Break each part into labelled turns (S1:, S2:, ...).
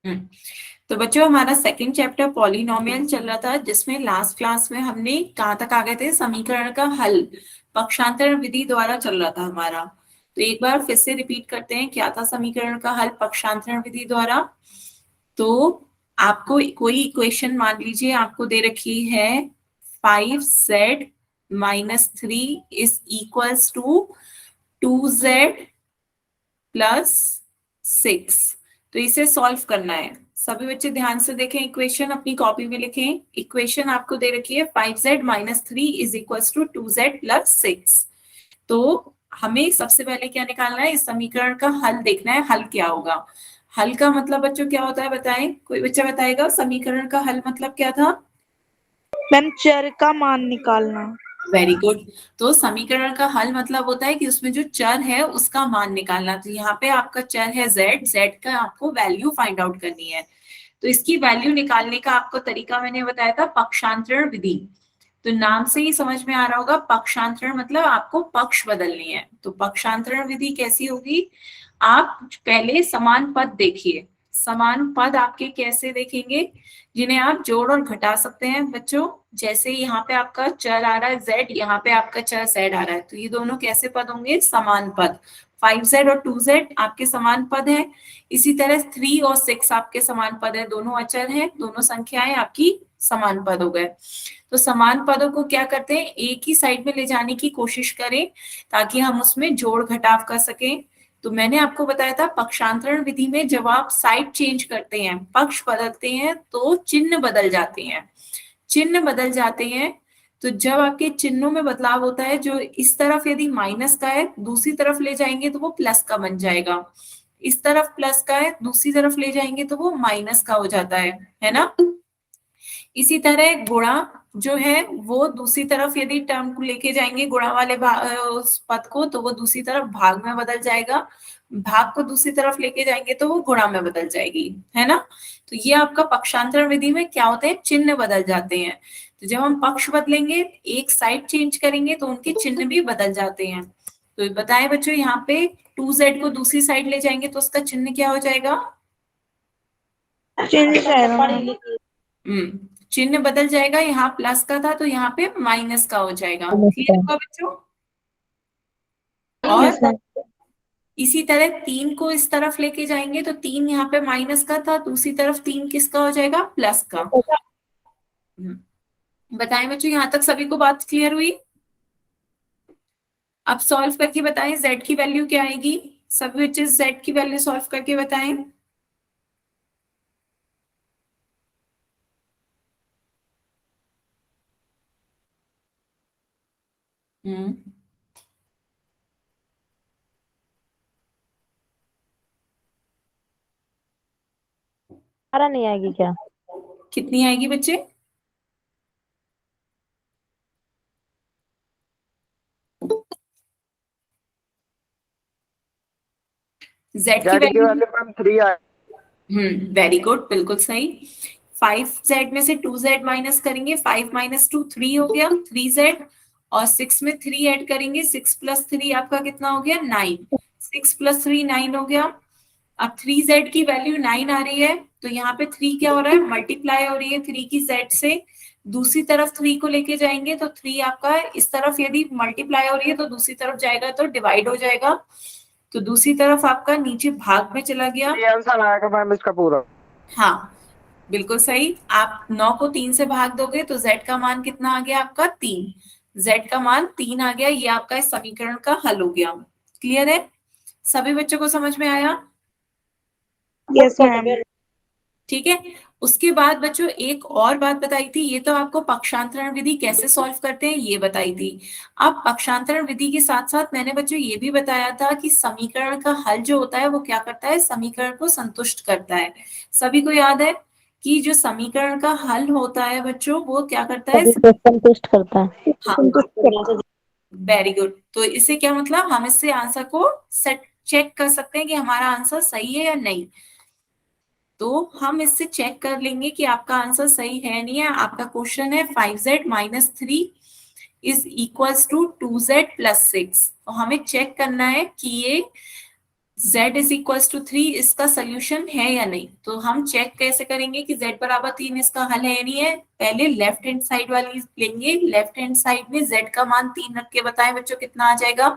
S1: तो बच्चों हमारा सेकंड चैप्टर पॉलिनोमियल चल रहा था, जिसमें लास्ट क्लास में हमने कहाँ तक आ गए थे, समीकरण का हल पक्षांतर विधि द्वारा चल रहा था हमारा। तो एक बार फिर से रिपीट करते हैं, क्या था समीकरण का हल पक्षांतरण विधि द्वारा। तो आपको कोई इक्वेशन मान लीजिए आपको दे रखी है 5z-3 is equals to 2z+6। तो इसे सॉल्व करना है। सभी बच्चे ध्यान से देखें, इक्वेशन अपनी कॉपी में लिखें। इक्वेशन आपको दे रखी है 5z-3 is equals to 2z+6। तो हमें सबसे पहले क्या निकालना है, इस समीकरण का हल देखना है, हल क्या होगा। हल का मतलब बच्चों क्या होता है, बताएं, कोई बच्चा बताएगा समीकरण का हल मतलब क्या था।
S2: मैम चर का मान निकालना।
S1: Very good. तो समीकरण का हल मतलब होता है कि उसमें जो चर है उसका मान निकालना। तो यहाँ पे आपका चर है z, z का आपको वैल्यू फाइंड आउट करनी है। तो इसकी वैल्यू निकालने का आपको तरीका मैंने बताया था, पक्षांतरण विधि। तो नाम से ही समझ में आ रहा होगा, पक्षांतरण मतलब आपको पक्ष बदलनी है। तो पक्षांतरण विधि कैसी होगी, आप पहले समान पद देखिए। समान पद आपके कैसे देखेंगे, जिन्हें आप जोड़ और घटा सकते हैं बच्चों। जैसे यहाँ पे आपका चर आ रहा है z, यहाँ पे आपका चर z आ रहा है, तो ये दोनों कैसे पद होंगे, समान पद। 5z और 2z आपके समान पद है। इसी तरह 3 और 6 आपके समान पद है, दोनों अचर हैं, दोनों संख्याएं आपकी समान पद हो गए। तो समान पदों को क्या करते हैं, एक ही साइड में ले जाने की कोशिश करें ताकि हम उसमें जोड़ घटाव कर सकें। तो मैंने आपको बताया था पक्षांतरण विधि में जब आप साइड चेंज करते हैं, पक्ष बदलते हैं, तो चिन्ह बदल जाते हैं। चिन्ह बदल जाते हैं, तो जब आपके चिन्हों में बदलाव होता है, जो इस तरफ यदि माइनस का है दूसरी तरफ ले जाएंगे तो वो प्लस का बन जाएगा। इस तरफ प्लस का है दूसरी तरफ ले जाएंगे तो वो माइनस का हो जाता है ना। इसी तरह गुणा जो है वो दूसरी तरफ यदि टर्म को लेके जाएंगे, गुणा वाले उस पद को, तो वो दूसरी तरफ भाग में बदल जाएगा। भाग को दूसरी तरफ लेके जाएंगे तो वो गुणा में बदल जाएगी, है ना। तो ये आपका पक्षांतरण विधि में क्या होता है, चिन्ह बदल जाते हैं। तो जब हम पक्ष बदलेंगे, एक साइड चेंज करेंगे, तो उनके चिन्ह भी बदल जाते हैं। तो बताएं बच्चों, यहाँ पे 2z को दूसरी साइड ले जाएंगे तो उसका चिन्ह क्या हो जाएगा, चिन्ह बदल जाएगा। यहाँ प्लस का था तो यहाँ पे माइनस का हो जाएगा। क्लियर हुआ बच्चों। और इसी तरह 3 को इस तरफ लेके जाएंगे तो 3 यहाँ पे माइनस का था, दूसरी तरफ 3 किसका हो जाएगा, प्लस का। बताएं बच्चों, यहाँ तक सभी को बात क्लियर हुई। अब सॉल्व करके बताएं z की वैल्यू क्या आएगी। सभी बच्चे z की वैल्यू सॉल्व करके बताएं। हम्म
S2: नहीं आएगी क्या?
S1: कितनी आएगी बच्चे, z की वैल्यू।
S3: 3 आए।
S1: वेरी गुड, बिल्कुल सही। 5z में से 2z माइनस करेंगे, 5 माइनस 2 3 हो गया, 3z। और 6 में 3 ऐड करेंगे, 6 प्लस 3 आपका कितना हो गया, 9। 6 प्लस 3 9 हो गया। अब 3z की वैल्यू 9 आ रही है, तो यहाँ पे 3 क्या हो रहा है, मल्टीप्लाई हो रही है 3 की z से। दूसरी तरफ 3 को लेके जाएंगे तो 3 आपका इस तरफ यदि मल्टीप्लाई हो रही है तो दूसरी तरफ जाएगा तो डिवाइड हो जाएगा। तो दूसरी तरफ आपका नीचे भाग में चला गया।
S3: ये आंसर आएगा मैम इसका पूरा।
S1: हाँ बिल्कुल सही। आप 9 को 3 से भाग दोगे तो z का मान कितना आ गया आपका, 3। z का मान 3 आ गया, ये आपका इस समीकरण का हल हो गया। क्लियर है, सभी बच्चों को समझ में आया।
S2: Yes ma'am.
S1: ठीक है। उसके बाद बच्चों एक और बात बताई थी, ये तो आपको पक्षांतरण विधि कैसे सॉल्व करते हैं ये बताई थी। अब पक्षांतरण विधि के साथ साथ मैंने बच्चों ये भी बताया था कि समीकरण का हल जो होता है वो क्या करता है, समीकरण को संतुष्ट करता है। सभी को याद है कि जो समीकरण का हल होता है बच्चों, वो क्या करता है,
S2: संतुष्ट करता है।
S1: हाँ वेरी गुड। तो इससे क्या मतलब, हम इससे आंसर को सेट चेक कर सकते हैं कि हमारा आंसर सही है या नहीं। तो हम इससे चेक कर लेंगे कि आपका आंसर सही है नहीं है। आपका क्वेश्चन है 5z-3 is equals to 2z+6। तो हमें चेक करना है कि ये z इज इक्वल टू 3 इसका सोल्यूशन है या नहीं? तो हम चेक कैसे करेंगे कि z बराबर 3 इसका हल है या नहीं है? पहले लेफ्ट हैंड साइड वाली लेंगे, लेफ्ट हैंड साइड में z का मान 3 रख के बताएं बच्चों कितना आ जाएगा?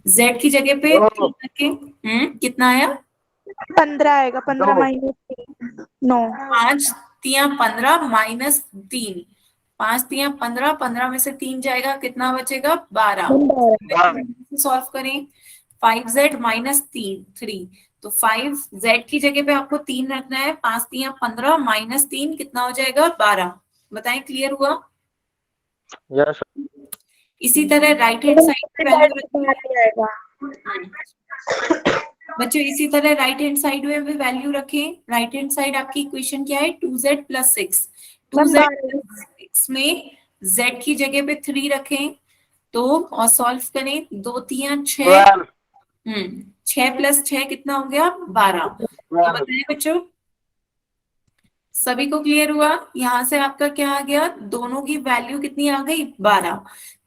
S1: z की जगह पे 3 रख के कितना आया?
S2: 15 आएगा, 15
S3: दो।
S2: माइनस 9।
S1: 5×3 = 15 -3, 5×3 = 15, 15 में से 3 जाएगा, कितना बचेगा? 12।
S3: बारह।
S1: सॉल्व करें, 5z - 3, तो 5z की जगह पे आपको 3 रखना है, 5×3 = 15 -3 कितना हो जाएगा? 12। बताएं, क्लियर हुआ?
S3: यस।
S1: इसी तरह राइट हैंड साइड पे वैल्यू रखिए
S2: आएगा।
S1: बच्चों, इसी तरह राइट हैंड साइड में भी वैल्यू रखें। राइट हैंड साइड आपकी इक्वेशन क्या है? 2z + 6,
S2: ma'am
S1: 2z
S2: 12।
S1: + 6 में z की जगह पे 3 रखें तो, और सॉल्व करें, 2×3 = 6,
S3: 12।
S1: 6 + 6 कितना हो गया? 12। तो
S3: 12।
S1: बताइए बच्चों, सभी को क्लियर हुआ? यहां से आपका क्या आ गया? दोनों की वैल्यू कितनी आ गई? 12।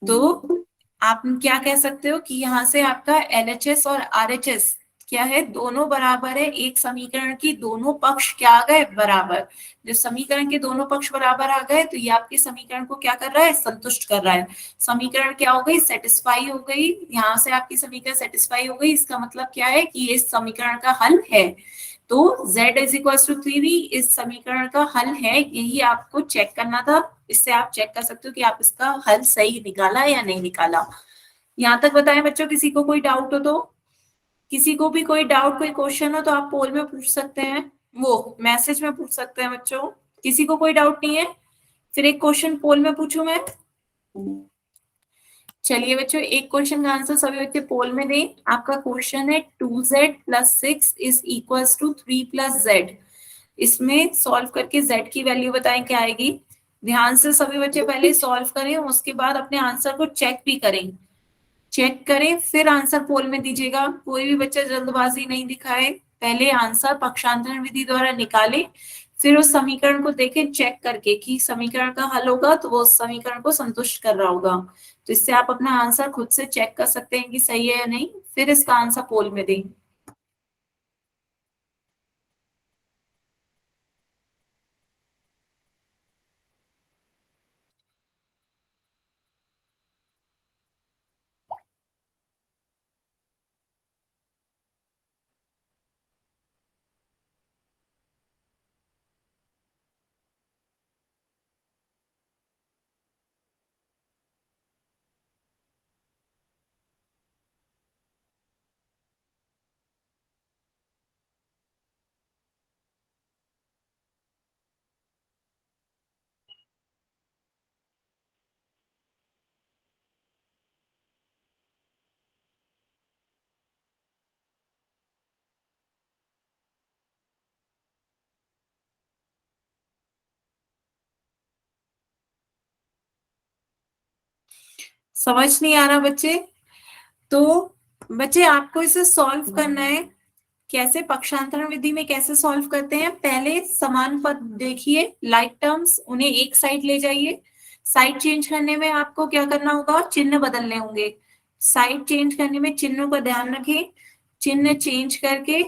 S1: तो आप क्या कह सकते हो कि यहाँ से आपका LHS और RHS क्या है? दोनों बराबर है। एक समीकरण की दोनों पक्ष क्या आ गए? बराबर। जब समीकरण के दोनों पक्ष बराबर आ गए तो ये आपके समीकरण को क्या कर रहा है? संतुष्ट कर रहा है। समीकरण क्या हो गई? सेटिस्फाई हो गई। यहाँ से आपकी समीकरण सेटिस्फाई हो गई, इसका मतलब क्या है कि ये समीकरण का हल है। तो z = 3 इस समीकरण का हल है, यही आपको चेक करना था। इससे आप चेक कर सकते हो कि आप इसका हल सही निकाला या नहीं निकाला। यहाँ तक बताएं बच्चों, किसी को कोई डाउट हो तो? किसी को भी कोई डाउट, कोई क्वेश्चन हो तो आप पोल में पूछ सकते हैं, वो मैसेज में पूछ सकते हैं बच्चों। किसी को कोई डाउट नहीं है? फिर एक क्वेश्चन पोल में पूछूं मैं। चलिए बच्चों, एक क्वेश्चन का आंसर सभी बच्चे पोल में दें। आपका क्वेश्चन है 2z + 6 = 3 + z। इसमें सॉल्व करके z की वैल्यू बताएं क्या आएगी। ध्यान से सभी बच्चे पहले सॉल्व करें, उसके बाद अपने आंसर को चेक भी करें। चेक करें फिर आंसर पोल में दीजिएगा। कोई भी बच्चा जल्दबाजी नहीं दिखाए, पहले आंसर पक्षांतरण विधि द्वारा निकाले, फिर उस समीकरण को देखें चेक करके कि समीकरण का हल होगा तो वो उस समीकरण को संतुष्ट कर रहा होगा। तो इससे आप अपना आंसर खुद से चेक कर सकते हैं कि सही है या नहीं, फिर इसका आंसर पोल में दें। समझ नहीं आ रहा बच्चे? तो बच्चे आपको इसे सॉल्व करना है। कैसे पक्षांतरण विधि में कैसे सॉल्व करते हैं? पहले समान पद देखिए, लाइक टर्म्स, उन्हें एक साइड ले जाइए। साइड चेंज करने में आपको क्या करना होगा? चिन्ह बदलने होंगे। साइड चेंज करने में चिन्हों का ध्यान रखें। चिन्ह चेंज करके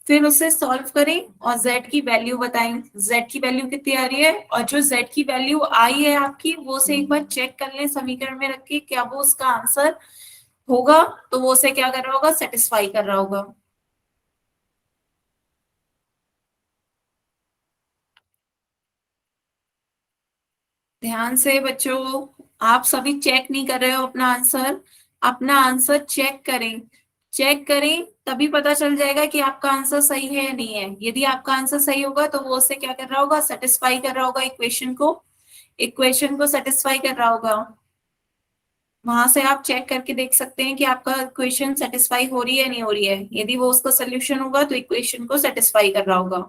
S1: फिर उसे सॉल्व करें और z की वैल्यू बताएं। z की वैल्यू कितनी आ रही है, और जो z की वैल्यू आई है आपकी, वो से एक बार चेक कर लें समीकरण में रख के, क्या वो उसका आंसर होगा? तो वो उसे क्या कर रहा होगा? सेटिस्फाई कर रहा होगा। ध्यान से बच्चों, आप सभी चेक नहीं कर रहे हो अपना आंसर। अपना आंसर चेक करें। चेक करें तभी पता चल जाएगा कि आपका आंसर सही है या नहीं है। यदि आपका आंसर सही होगा तो वो उसे क्या कर रहा होगा? सेटिस्फाई कर रहा होगा इक्वेशन को, इक्वेशन को सेटिस्फाई कर रहा होगा। वहां से आप चेक करके देख सकते हैं कि आपका इक्वेशन सेटिस्फाई हो रही है नहीं हो रही है। यदि वो उसका सोल्यूशन होगा तो इक्वेशन को सेटिस्फाई कर रहा होगा।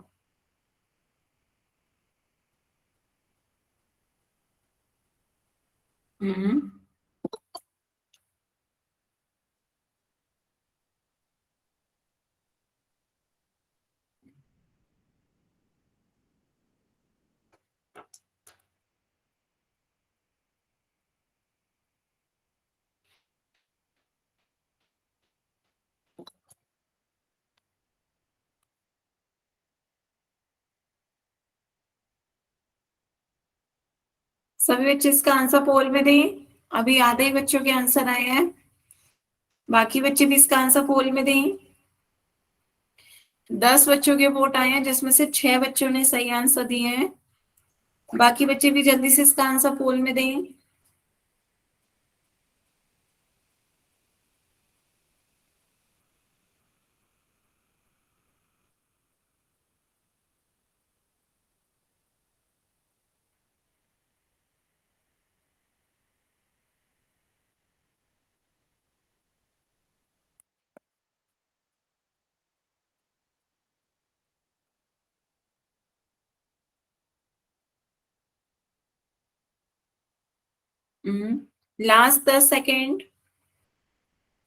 S1: हम्म सभी बच्चे इसका आंसर पोल में दें। अभी आधे ही बच्चों के आंसर आए हैं, बाकी बच्चे भी इसका आंसर पोल में दें। 10 बच्चों के वोट आए हैं जिसमें से 6 बच्चों ने सही आंसर दिए हैं। बाकी बच्चे भी जल्दी से इसका आंसर पोल में दें। लास्ट 10 सेकेंड,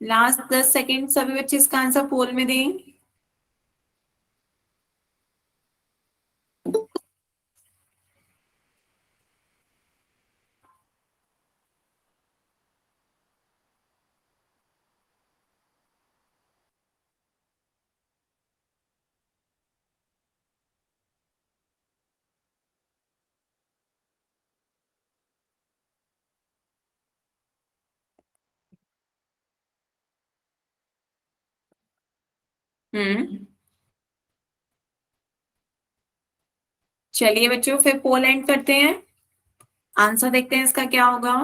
S1: लास्ट 10 सेकेंड, सभी बच्चे इसका आंसर पोल में दें। हम्म चलिए बच्चों, फिर पोल एंड करते हैं। आंसर देखते हैं इसका क्या होगा।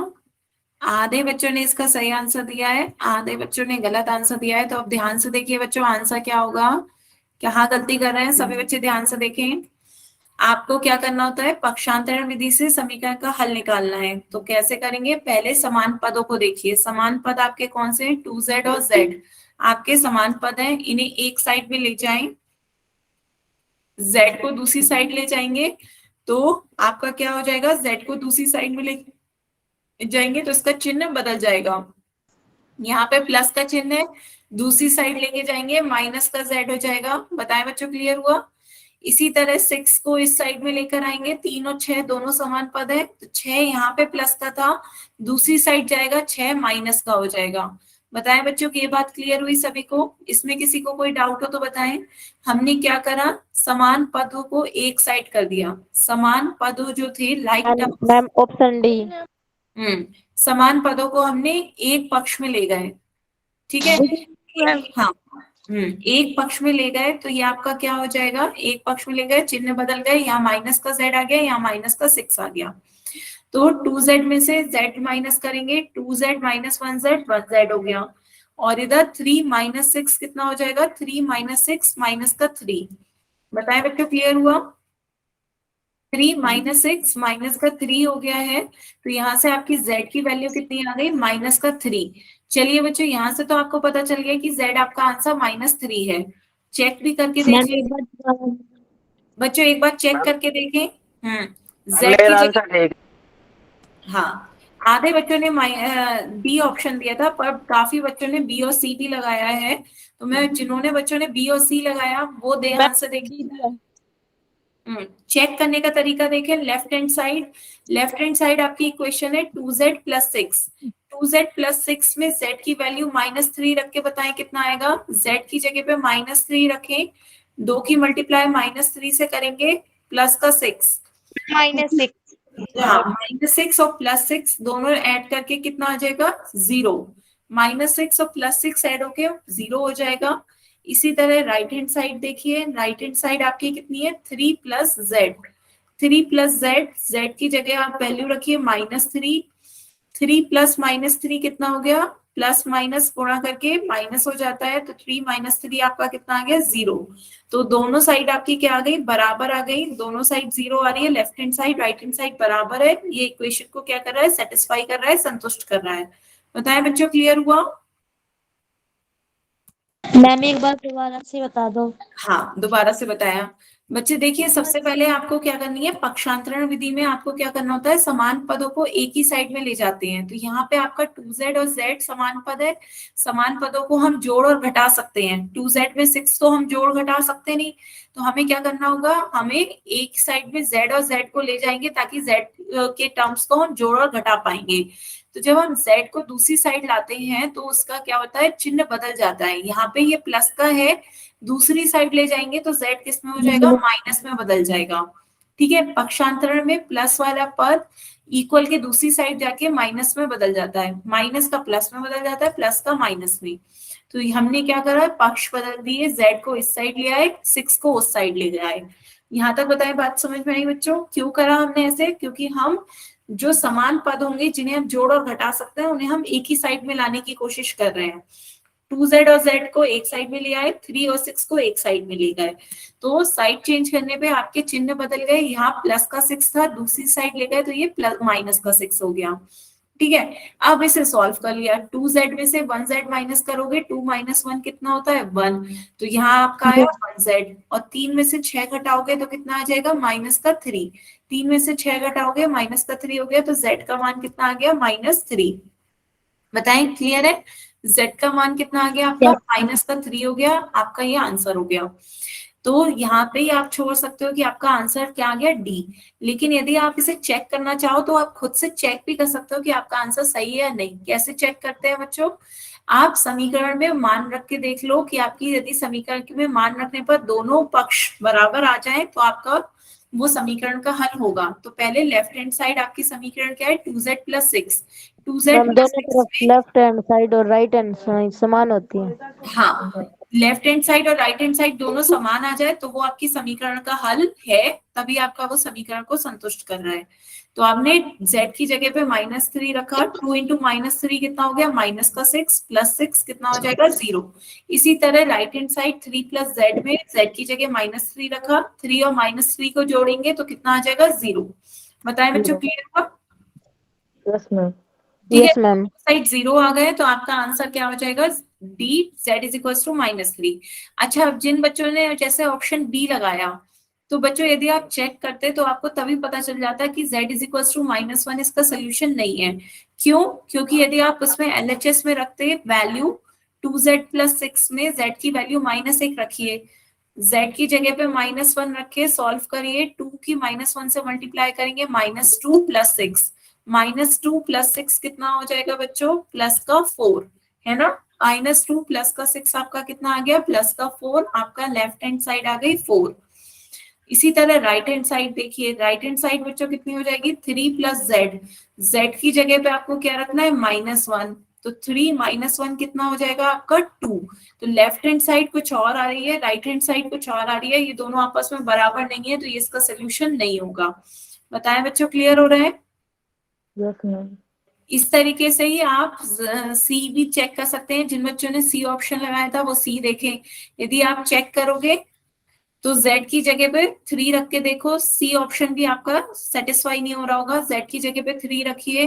S1: आधे बच्चों ने इसका सही आंसर दिया है, आधे बच्चों ने गलत आंसर दिया है। तो अब ध्यान से देखिए बच्चों, आंसर क्या होगा। कहाँ गलती कर रहे हैं सभी बच्चे, ध्यान से देखें। आपको क्या करना होता है, पक्षांतरण विधि से समीकरण का हल निकालना है। तो कैसे करेंगे, पहले समान पदों को देखिए। समान पद आपके कौन से हैं, 2z और z आपके समान पद हैं। इन्हें एक साइड में ले जाएं, z को दूसरी साइड ले जाएंगे तो आपका क्या हो जाएगा, z को दूसरी साइड में ले जाएंगे तो इसका चिन्ह बदल जाएगा। यहाँ पे प्लस का चिन्ह है, दूसरी साइड लेके जाएंगे माइनस का z हो जाएगा। बताएं बच्चों, क्लियर हुआ। इसी तरह 6 को इस साइड में लेकर आएंगे, 3 और 6 दोनों समान पद है तो 6 यहाँ पे प्लस का था, दूसरी साइड जाएगा 6 माइनस का हो जाएगा। बताएं बच्चों की ये बात क्लियर हुई सभी को। इसमें किसी को कोई डाउट हो तो बताएं। हमने क्या करा, समान पदों को एक साइड कर दिया। समान पदों जो थे लाइक
S2: मैम ऑप्शन डी।
S1: समान पदों को हमने एक पक्ष में ले गए, ठीक है। हाँ, एक पक्ष में ले गए तो ये आपका क्या हो जाएगा, एक पक्ष में ले गए, चिन्ह बदल गए, यहाँ माइनस का z आ गया, यहाँ माइनस का 6 आ गया। तो 2z में से z माइनस करेंगे, 2z माइनस 1z हो गया। और इधर 3 माइनस 6 कितना हो जाएगा, 3 माइनस 6 माइनस का 3। बताए बच्चों, क्लियर हुआ। 3 माइनस 6 माइनस का 3 हो गया है। तो यहाँ से आपकी z की वैल्यू कितनी आ गई, माइनस का 3। चलिए बच्चों, यहाँ से तो आपको पता चल गया कि z आपका आंसर -3 है। चेक भी करके देख लीजिए बच्चों, एक बार चेक करके देखें। z की
S3: मेरा
S1: जगह,
S3: आंसर ठीक।
S1: हाँ, आधे बच्चों ने बी ऑप्शन दिया था पर काफी बच्चों ने बी और सी भी लगाया है। तो मैं जिन्होंने बच्चों ने बी और सी लगाया वो दे आंसर देखिए। चेक करने का तरीका देखें, left hand side, left hand side आपकी इक्वेशन है 2z प्लस 6। 2z प्लस 6 में z की वैल्यू -3 रख के बताएं कितना आएगा। z की जगह पे -3 रखें, 2 की मल्टीप्लाई -3 से करेंगे, प्लस का 6,
S2: -6।
S1: हाँ -6 और +6 दोनों ऐड करके कितना आ जाएगा, 0। -6 और +6 ऐड होके 0 हो जाएगा। इसी तरह राइट हैंड साइड देखिए, राइट हैंड साइड आपकी कितनी है, 3 plus Z. 3 plus Z, Z की जगह आप वैल्यू रखिए -3। 3 प्लस -3 कितना हो गया, प्लस माइनस गुणा करके माइनस हो जाता है तो 3 - 3 आपका कितना आ गया, 0। तो दोनों साइड आपकी क्या आ गई, बराबर आ गई। दोनों साइड 0 आ रही है, left hand side right hand side बराबर है। ये इक्वेशन को क्या कर रहा है, सेटिस्फाई कर रहा है, संतुष्ट कर रहा है। बताएं बच्चों, क्लियर हुआ।
S2: मैम एक बार दोबारा से बता दो।
S1: हाँ, दोबारा से बताया। बच्चे देखिए, सबसे पहले आपको क्या करनी है, पक्षांतरण विधि में आपको क्या करना होता है, समान पदों को एक ही साइड में ले जाते हैं। तो यहाँ पे आपका 2z और z समान पद है, समान पदों को हम जोड़ और घटा सकते हैं। 2z में 6 तो हम जोड़ घटा सकते नहीं, तो हमें क्या करना होगा, हमें एक साइड में z और z को ले जाएंगे ताकि z के टर्म्स को हम जोड़ और घटा पाएंगे। तो जब हम z को दूसरी साइड लाते हैं तो उसका क्या होता है, चिन्ह बदल जाता है। यहाँ पे ये प्लस का है, दूसरी साइड ले जाएंगे तो z किस में हो जाएगा, माइनस में बदल जाएगा। ठीक है, पक्षांतरण में प्लस वाला पद इक्वल के दूसरी साइड जाके माइनस में बदल जाता है, माइनस का प्लस में बदल जाता है, प्लस का माइनस में। तो हमने क्या करा, पक्ष बदल दिए, z को इस साइड ले आए, 6 को उस साइड ले आए। यहाँ तक बताए, बात समझ में आई बच्चों? क्यों करा हमने ऐसे? क्योंकि हम जो समान पद होंगे जिन्हें हम जोड़ और घटा सकते हैं उन्हें हम एक ही साइड में लाने की कोशिश कर रहे हैं। 2z और z को एक साइड में ले आए, 3 और 6 को एक साइड में ले गए। तो साइड चेंज करने पे आपके चिन्ह बदल गए, यहाँ प्लस का 6 था, दूसरी साइड ले गए तो ये प्लस माइनस का 6 हो गया। ठीक है, अब इसे सॉल्व कर लिया, 2z में से 1z माइनस करोगे, 2 माइनस 1 कितना होता है? 1। तो यहाँ आपका आया 1z, और 3 में से 6 घटाओगे तो कितना आ जाएगा? माइनस का 3। 3 में से 6 घटाओगे, माइनस का 3 हो गया, तो z का मान कितना आ गया? -3। बताएं, क्लियर है? z का मान कितना आ गया आपका? -3 हो गया, आपका ये आंसर हो गया। तो यहाँ पे ही आप छोड़ सकते हो कि आपका आंसर क्या आ गया? डी। लेकिन यदि आप इसे चेक करना चाहो तो आप खुद से चेक भी कर सकते हो कि आपका आंसर सही है या नहीं। कैसे चेक करते हैं बच्चों? आप समीकरण में मान रख के देख लो कि आपकी यदि समीकरण में मान रखने पर दोनों पक्ष बराबर आ जाए तो आपका वो समीकरण का हल होगा। तो पहले लेफ्ट हैंड साइड आपकी समीकरण क्या है? 2z + 6। 2z
S2: मैम
S1: +
S2: दोनों
S1: 6
S2: तरफ
S1: में,
S2: लेफ्ट हैंड साइड और राइट हैंड साइड समान होती है।
S1: हाँ, लेफ्ट हैंड साइड और राइट हैंड साइड दोनों समान आ जाए तो वो आपकी समीकरण का हल है, तभी आपका वो समीकरण को संतुष्ट कर रहा है। तो आपने z की जगह पे -3 रखा, 2 इंटू -3 कितना हो गया? माइनस का 6 प्लस 6 कितना हो जाएगा? 0। इसी तरह राइट हैंड साइड 3 + z में z की जगह -3 रखा, 3 और -3 को जोड़ेंगे तो कितना आ जाएगा? 0। बताएं बच्चों, क्लियर हुआ?
S3: Yes ma'am.
S1: ठीक है,
S2: यस मैम।
S1: साइड 0 आ गए तो आपका आंसर क्या हो जाएगा? D, z = -3। अच्छा, अब जिन बच्चों ने जैसे ऑप्शन बी लगाया, तो बच्चों यदि आप चेक करते तो आपको तभी पता चल जाता कि z = -1 इसका सोल्यूशन नहीं है। क्यों? क्योंकि यदि आप उसमें LHS में रखते वैल्यू 2z + 6 में z की वैल्यू -1 रखिए, z की जगह पे -1 रखे, सॉल्व करिए, 2 की -1 से मल्टीप्लाई करेंगे, -2 + 6, -2 + 6 कितना हो जाएगा बच्चों? प्लस का 4, है ना? -2 प्लस का 6 आपका कितना आ गया? प्लस का 4, आपका लेफ्ट हैंड साइड आ गई 4। इसी तरह राइट हैंड साइड देखिए, राइट हैंड साइड बच्चों कितनी हो जाएगी? 3 + z, z की जगह पे आपको क्या रखना है? -1। तो 3 -1 कितना हो जाएगा आपका? 2। तो लेफ्ट हैंड साइड कुछ और आ रही है, राइट हैंड साइड कुछ और आ रही है, ये दोनों आपस में बराबर नहीं है, तो ये इसका सोल्यूशन नहीं होगा। बताएं बच्चों, क्लियर हो रहा है?
S3: Yes ma'am.
S1: इस तरीके से ही आप सी भी चेक कर सकते हैं। जिन बच्चों ने सी ऑप्शन लगाया था वो सी देखें। यदि आप चेक करोगे तो z की जगह पे 3 रख के देखो, सी ऑप्शन भी आपका सेटिस्फाई नहीं हो रहा होगा। z की जगह पे 3 रखिए,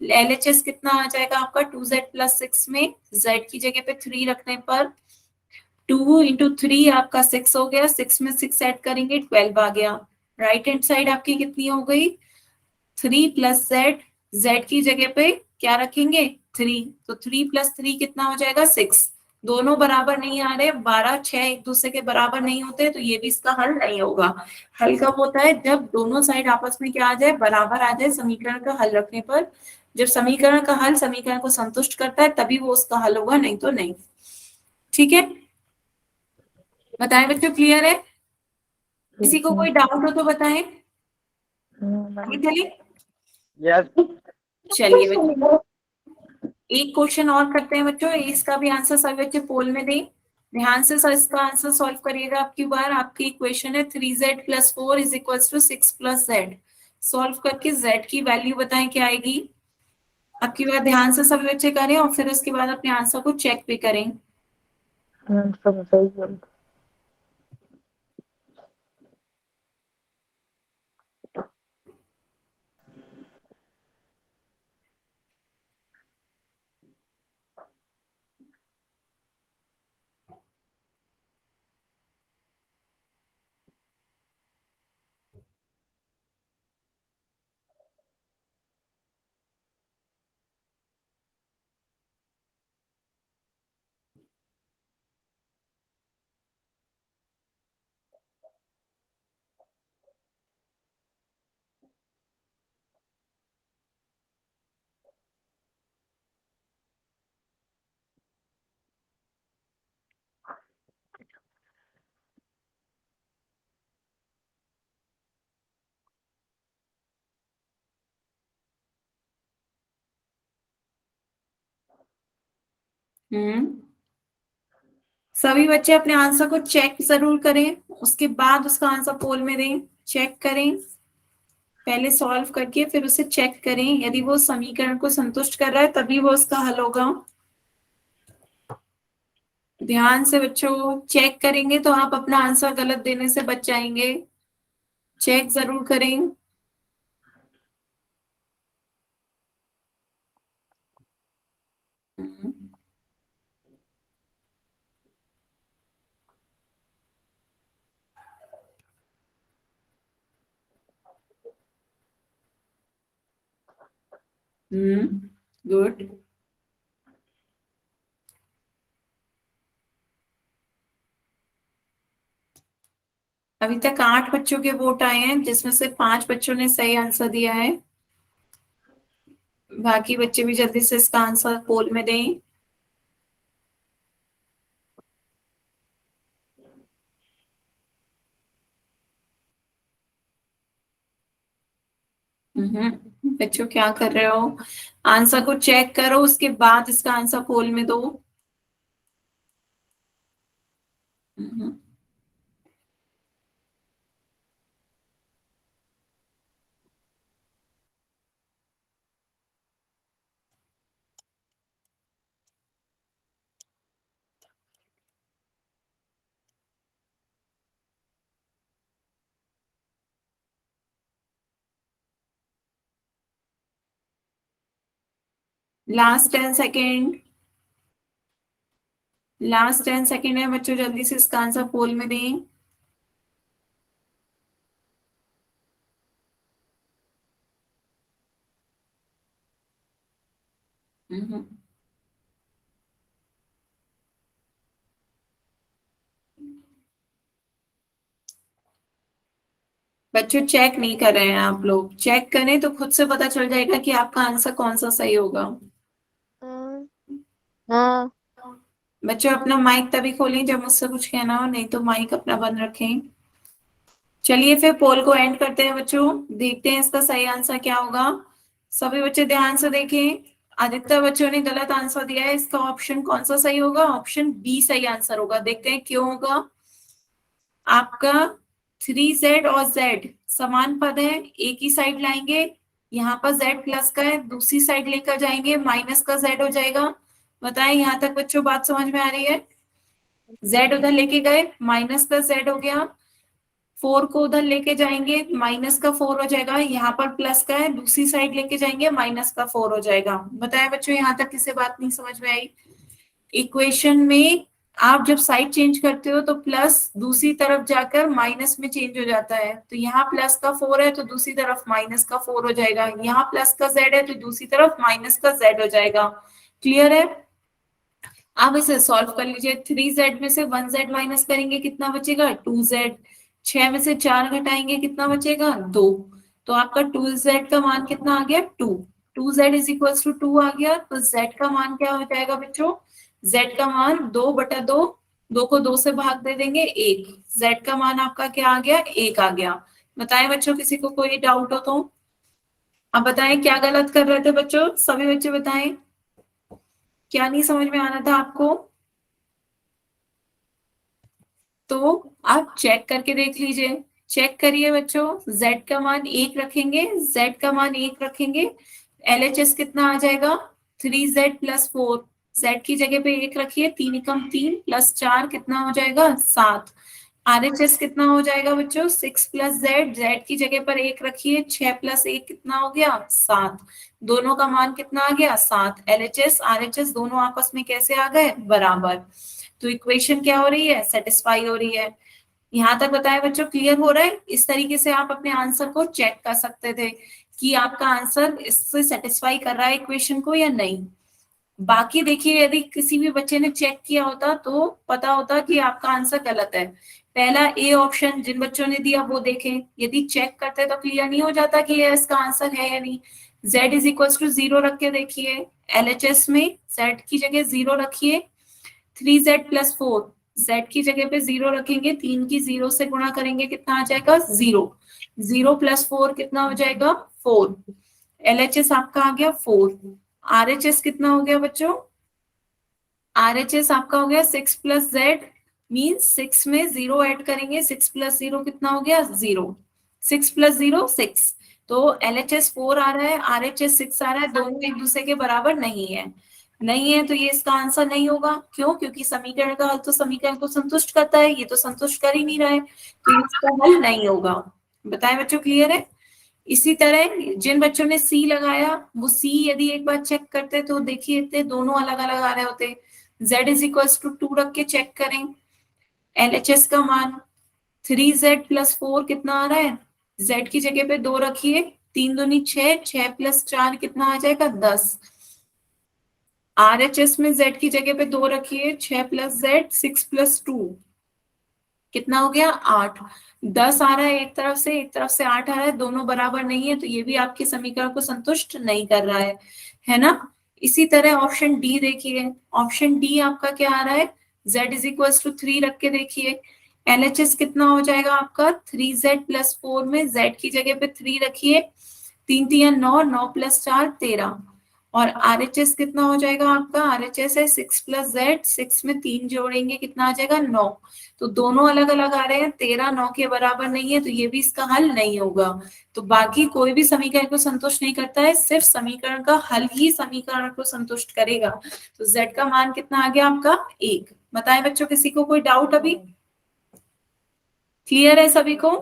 S1: LHS कितना आ जाएगा आपका? 2z + 6 में z की जगह पे 3 रखने पर 2 इंटू 3 आपका 6 हो गया, 6 में 6 ऐड करेंगे 12 आ गया। राइट हैंड साइड आपकी कितनी हो गई? 3 + z, z की जगह पे क्या रखेंगे? 3। तो 3 + 3 कितना हो जाएगा? 6। दोनों बराबर नहीं आ रहे, 12 6 एक दूसरे के बराबर नहीं होते, तो ये भी इसका हल नहीं होगा। हल कब होता है? जब दोनों साइड आपस में क्या आ जाए? बराबर आ जाए समीकरण का हल रखने पर। जब समीकरण का हल समीकरण को संतुष्ट करता है तभी वो उसका हल होगा, नहीं तो नहीं। ठीक है, बताएं बच्चों, क्लियर है? किसी को कोई डाउट हो तो बताएं, आगे चलिए।
S3: यस।
S1: चलिए बच्चों, एक क्वेश्चन और करते हैं बच्चों, इसका भी आंसर सभी बच्चे पोल में दें। ध्यान से सर इसका आंसर सॉल्व करिएगा। आपकी बार आपकी इक्वेशन है 3z + 4 = 6 + z। सॉल्व करके z की वैल्यू बताएं क्या आएगी। आपकी बार ध्यान से सभी बच्चे करें और फिर उसके बाद अपने आंसर को चेक भी करें।
S3: मैम सब सही है।
S1: सभी बच्चे अपने आंसर को चेक जरूर करें, उसके बाद उसका आंसर पोल में दें। चेक करें, पहले सॉल्व करके फिर उसे चेक करें, यदि वो समीकरण को संतुष्ट कर रहा है तभी वो उसका हल होगा। ध्यान से बच्चों चेक करेंगे तो आप अपना आंसर गलत देने से बच जाएंगे। चेक जरूर करें। गुड। अभी तक 8 बच्चों के वोट आए हैं, जिसमें से 5 बच्चों ने सही आंसर दिया है। बाकी बच्चे भी जल्दी से इसका आंसर पोल में दें। बच्चों क्या कर रहे हो? आंसर को चेक करो, उसके बाद इसका आंसर पोल में दो। लास्ट 10 सेकेंड, लास्ट 10 सेकेंड है बच्चों, जल्दी से इसका आंसर पोल में दें। बच्चों चेक नहीं कर रहे हैं आप लोग, चेक करें तो खुद से पता चल जाएगा कि आपका आंसर कौन सा सही होगा।
S2: हाँ।
S1: बच्चों अपना माइक तभी खोलें जब मुझसे कुछ कहना हो, नहीं तो माइक अपना बंद रखें। चलिए फिर पोल को एंड करते हैं बच्चों, देखते हैं इसका सही आंसर क्या होगा। सभी बच्चे ध्यान से देखें। अधिकतर बच्चों ने गलत आंसर दिया है, इसका ऑप्शन कौन सा सही होगा? ऑप्शन बी सही आंसर होगा। देखते हैं क्यों होगा। आपका 3z और z समान पद है, एक ही साइड लाएंगे, यहाँ पर z प्लस का है, दूसरी साइड लेकर जाएंगे माइनस का z हो जाएगा। बताएं यहाँ तक बच्चों बात समझ में आ रही है? z उधर लेके गए, माइनस का z हो गया, 4 को उधर लेके जाएंगे माइनस का 4 हो जाएगा, यहाँ पर प्लस का है, दूसरी साइड लेके जाएंगे माइनस का 4 हो जाएगा। बताएं बच्चों यहाँ तक किसी बात नहीं समझ में आई? इक्वेशन में आप जब साइड चेंज करते हो तो प्लस दूसरी तरफ जाकर माइनस में चेंज हो जाता है, तो यहाँ प्लस का 4 है तो दूसरी तरफ माइनस का 4 हो जाएगा, यहाँ प्लस का z है तो दूसरी तरफ माइनस का z हो जाएगा। क्लियर है? आप इसे सॉल्व कर लीजिए। 3z में से 1z माइनस करेंगे कितना बचेगा? 2z। 6 में से 4 घटाएंगे कितना बचेगा? 2। तो आपका 2z का मान कितना आ गया? 2। 2z इज इक्वल टू 2 आ गया, तो z का मान क्या हो जाएगा बच्चों? z का मान 2/2, 2 को 2 से भाग दे देंगे 1, z का मान आपका क्या आ गया? 1 आ गया। बताएं बच्चों किसी को कोई डाउट हो तो? अब बताएं क्या गलत कर रहे थे बच्चों, सभी बच्चे बताएं क्या नहीं समझ में आ रहा था आपको? तो आप चेक करके देख लीजिए। चेक करिए बच्चों, z का मान 1 रखेंगे, z का मान 1 रखेंगे, LHS कितना आ जाएगा? 3z प्लस 4, z की जगह पे 1 रखिए, 3 एकम 3 प्लस 4 कितना हो जाएगा? 7। RHS कितना हो जाएगा बच्चों? 6 प्लस z की जगह पर 1 रखिए, 6 प्लस 1 कितना हो गया? 7। दोनों का मान कितना आ गया? 7। LHS RHS दोनों आपस में कैसे आ गए? बराबर। तो इक्वेशन क्या हो रही है? सेटिस्फाई हो रही है। यहाँ तक बताया बच्चों, क्लियर हो रहा है? इस तरीके से आप अपने आंसर को चेक कर सकते थे कि आपका आंसर इससे सेटिस्फाई कर रहा है इक्वेशन को या नहीं। बाकी देखिए, यदि किसी भी बच्चे ने चेक किया होता तो पता होता कि आपका आंसर गलत है। पहला ए ऑप्शन जिन बच्चों ने दिया वो देखें, यदि चेक करते तो क्लियर नहीं हो जाता कि ये इसका आंसर है या नहीं। z इज इक्वल टू 0 रख के देखिए, LHS में z की जगह 0 रखिए, 3z प्लस 4, z की जगह पे 0 रखेंगे, 3 की 0 से गुणा करेंगे कितना आ जाएगा? 0। 0 प्लस 4 कितना हो जाएगा? 4। LHS आपका आ गया 4। RHS कितना हो गया बच्चों? RHS आपका हो गया 6 प्लस जेड, मीन्स 6 में 0 ऐड करेंगे, 6 प्लस 0 कितना हो गया 0, 6 प्लस 0 6, तो LHS 4 आ रहा है, RHS 6 आ रहा है, दोनों एक दूसरे के बराबर नहीं है, नहीं है तो ये इसका आंसर नहीं होगा। क्यों? क्योंकि समीकरण का हल तो समीकरण को संतुष्ट करता है, ये तो संतुष्ट कर ही नहीं रहा है, तो ये इसका हल नहीं होगा। बताएं बच्चों, क्लियर है? इसी तरह जिन बच्चों ने सी लगाया वो सी यदि एक बार चेक करते तो देखिए इतने दोनों अलग अलग आ रहे होते। z इज इक्वल टू 2 रख के चेक करें, LHS का मान 3z प्लस 4 कितना आ रहा है, z की जगह पे 2 रखिए, 3 दूनी 6, 6 प्लस 4 कितना आ जाएगा 10। RHS में z की जगह पे 2 रखिए, 6 प्लस z 6 प्लस 2 कितना हो गया 8। 10 आ रहा है एक तरफ से, एक तरफ से 8 आ रहा है, दोनों बराबर नहीं है, तो ये भी आपके समीकरण को संतुष्ट नहीं कर रहा है ना? इसी तरह ऑप्शन डी देखिए, ऑप्शन डी आपका क्या आ रहा है, z इज इक्वल टू 3 रख के देखिए, LHS कितना हो जाएगा आपका 3z प्लस 4 में z की जगह पे 3 रखिए, 3 3 9, 9 प्लस 4 13, और RHS कितना हो जाएगा आपका, RHS है 6 प्लस जेड, 6 में 3 जोड़ेंगे कितना आ जाएगा 9, तो दोनों अलग अलग आ रहे हैं, 13 9 के बराबर नहीं है, तो ये भी इसका हल नहीं होगा। तो बाकी कोई भी समीकरण को संतुष्ट नहीं करता है, सिर्फ समीकरण का हल ही समीकरण को संतुष्ट करेगा। तो z का मान कितना आ गया आपका 1। बताएं बच्चों, किसी को कोई डाउट अभी? क्लियर है सभी को?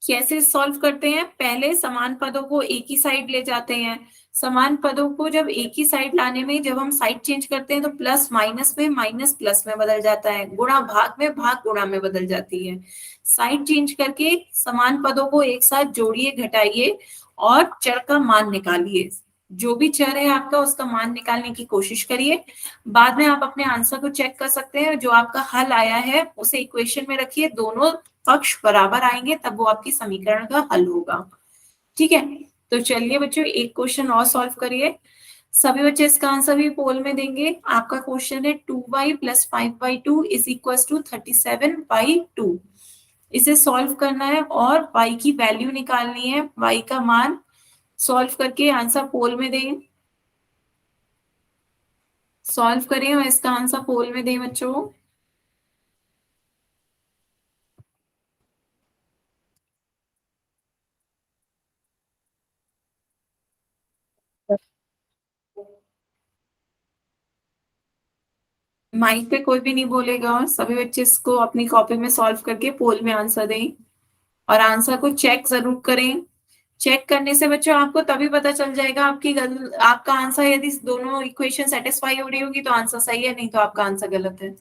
S1: कैसे सॉल्व करते हैं, पहले समान पदों को एक ही साइड ले जाते हैं, समान पदों को जब एक ही साइड लाने में जब हम साइड चेंज करते हैं तो प्लस माइनस में, माइनस प्लस में बदल जाता है, गुणा भाग में, भाग गुणा में बदल जाती है। साइड चेंज करके समान पदों को एक साथ जोड़िए, घटाइए और चर का मान निकालिए, जो भी चर है आपका उसका मान निकालने की कोशिश करिए। बाद में आप अपने आंसर को चेक कर सकते हैं, जो आपका हल आया है उसे इक्वेशन में रखिए, दोनों पक्ष बराबर आएंगे तब वो आपकी समीकरण का हल होगा। ठीक है, तो चलिए बच्चों एक क्वेश्चन और सॉल्व करिए। सभी बच्चे इसका आंसर भी पोल में देंगे। आपका क्वेश्चन है 2y plus 5/2 is equal to 37/2। इसे सॉल्व करना है और y की वैल्यू निकालनी है, y का मान सॉल्व करके आंसर पोल में दें, सॉल्व करें और इसका आंसर पोल में दें बच्चों। माइक पे कोई भी नहीं बोलेगा, सभी बच्चे इसको अपनी कॉपी में सॉल्व करके पोल में आंसर दें और आंसर को चेक जरूर करें। चेक करने से बच्चों आपको तभी पता चल जाएगा आपका आंसर, यदि दोनों इक्वेशन सेटिस्फाई हो रही होगी तो आंसर सही है, नहीं तो आपका आंसर गलत है।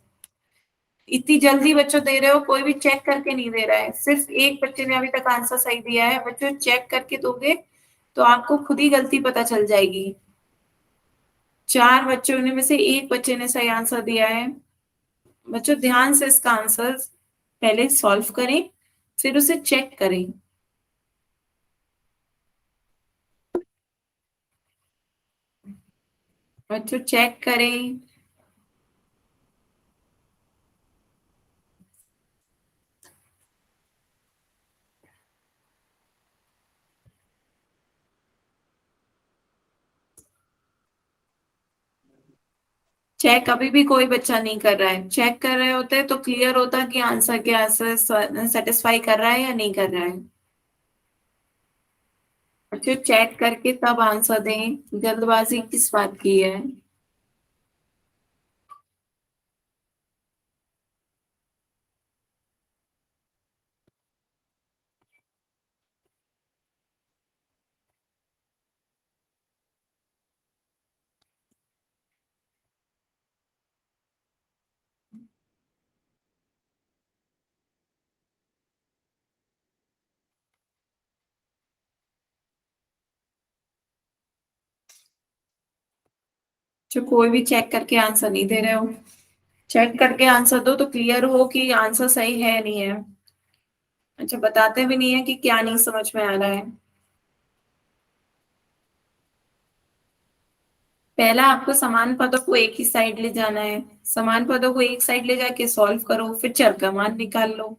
S1: इतनी जल्दी बच्चों दे रहे हो, कोई भी चेक करके नहीं दे रहा है, सिर्फ एक बच्चे ने अभी तक आंसर सही दिया है। बच्चों चेक करके दोगे तो आपको खुद ही गलती पता चल जाएगी। 4 बच्चों में से एक बच्चे ने सही आंसर दिया है। बच्चों ध्यान से इसका आंसर पहले सॉल्व करें, फिर उसे चेक करें। बच्चों चेक करें। चेक अभी भी कोई बच्चा नहीं कर रहा है, चेक कर रहे होते तो क्लियर होता कि आंसर के आंसर सेटिस्फाई कर रहा है या नहीं कर रहा है। बच्चों चेक करके तब आंसर दें, जल्दबाजी किस बात की है। जो कोई भी चेक करके आंसर नहीं दे रहे हो, चेक करके आंसर दो तो क्लियर हो कि आंसर सही है नहीं है। अच्छा बताते भी नहीं है कि क्या नहीं समझ में आ रहा है। पहला आपको समान पदों को एक ही साइड ले जाना है, समान पदों को एक साइड ले जाके सॉल्व करो, फिर चर का मान निकाल लो।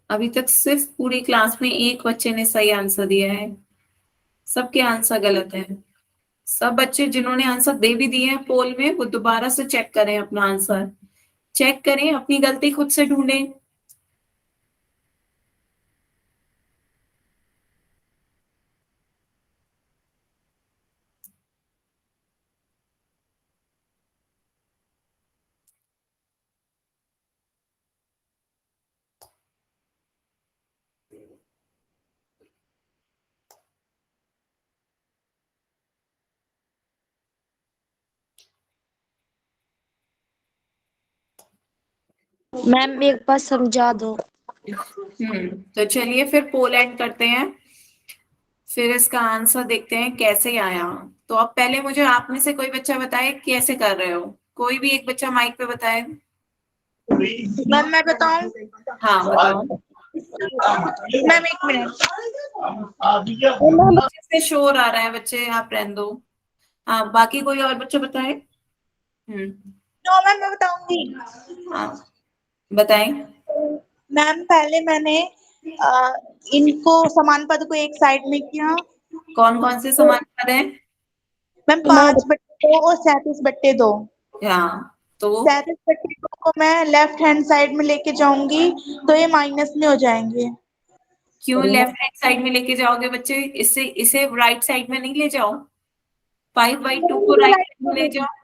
S1: अभी तक सिर्फ पूरी क्लास में एक बच्चे ने सही आंसर दिया है, सबके आंसर गलत है। सब बच्चे जिन्होंने आंसर दे भी दिए हैं पोल में, वो दोबारा से चेक करें अपना आंसर, चेक करें, अपनी गलती खुद से ढूंढें।
S2: मैम एक बार समझा दो।
S1: तो चलिए फिर पोल एंड करते हैं, फिर इसका आंसर देखते हैं कैसे आया। तो अब पहले मुझे आप में से कोई बच्चा बताए कैसे कर रहे हो, कोई भी एक बच्चा माइक पे बताए।
S4: मैम मैं बताऊं?
S1: हाँ बताओ।
S4: मैम एक मिनट।
S1: पीछे से शोर आ रहा है बच्चे, आप रहने दो। हाँ बाकी कोई और बच्चा बताए।
S4: नो मैम मैं बताऊंगी।
S1: हाँ बताएं।
S4: मैम पहले मैंने इनको समान पद को एक साइड में किया।
S1: कौन कौन से समान पद हैं।
S4: मैम 5/2 और 37/2।
S1: हाँ तो
S4: 37/2 को मैं लेफ्ट हैंड साइड में लेके जाऊंगी तो ये माइनस में हो जाएंगे।
S1: क्यों लेफ्ट हैंड साइड में लेके जाओगे बच्चे, इससे इसे राइट साइड में नहीं ले जाओ, 5/2 को राइट साइड में ले जाओ।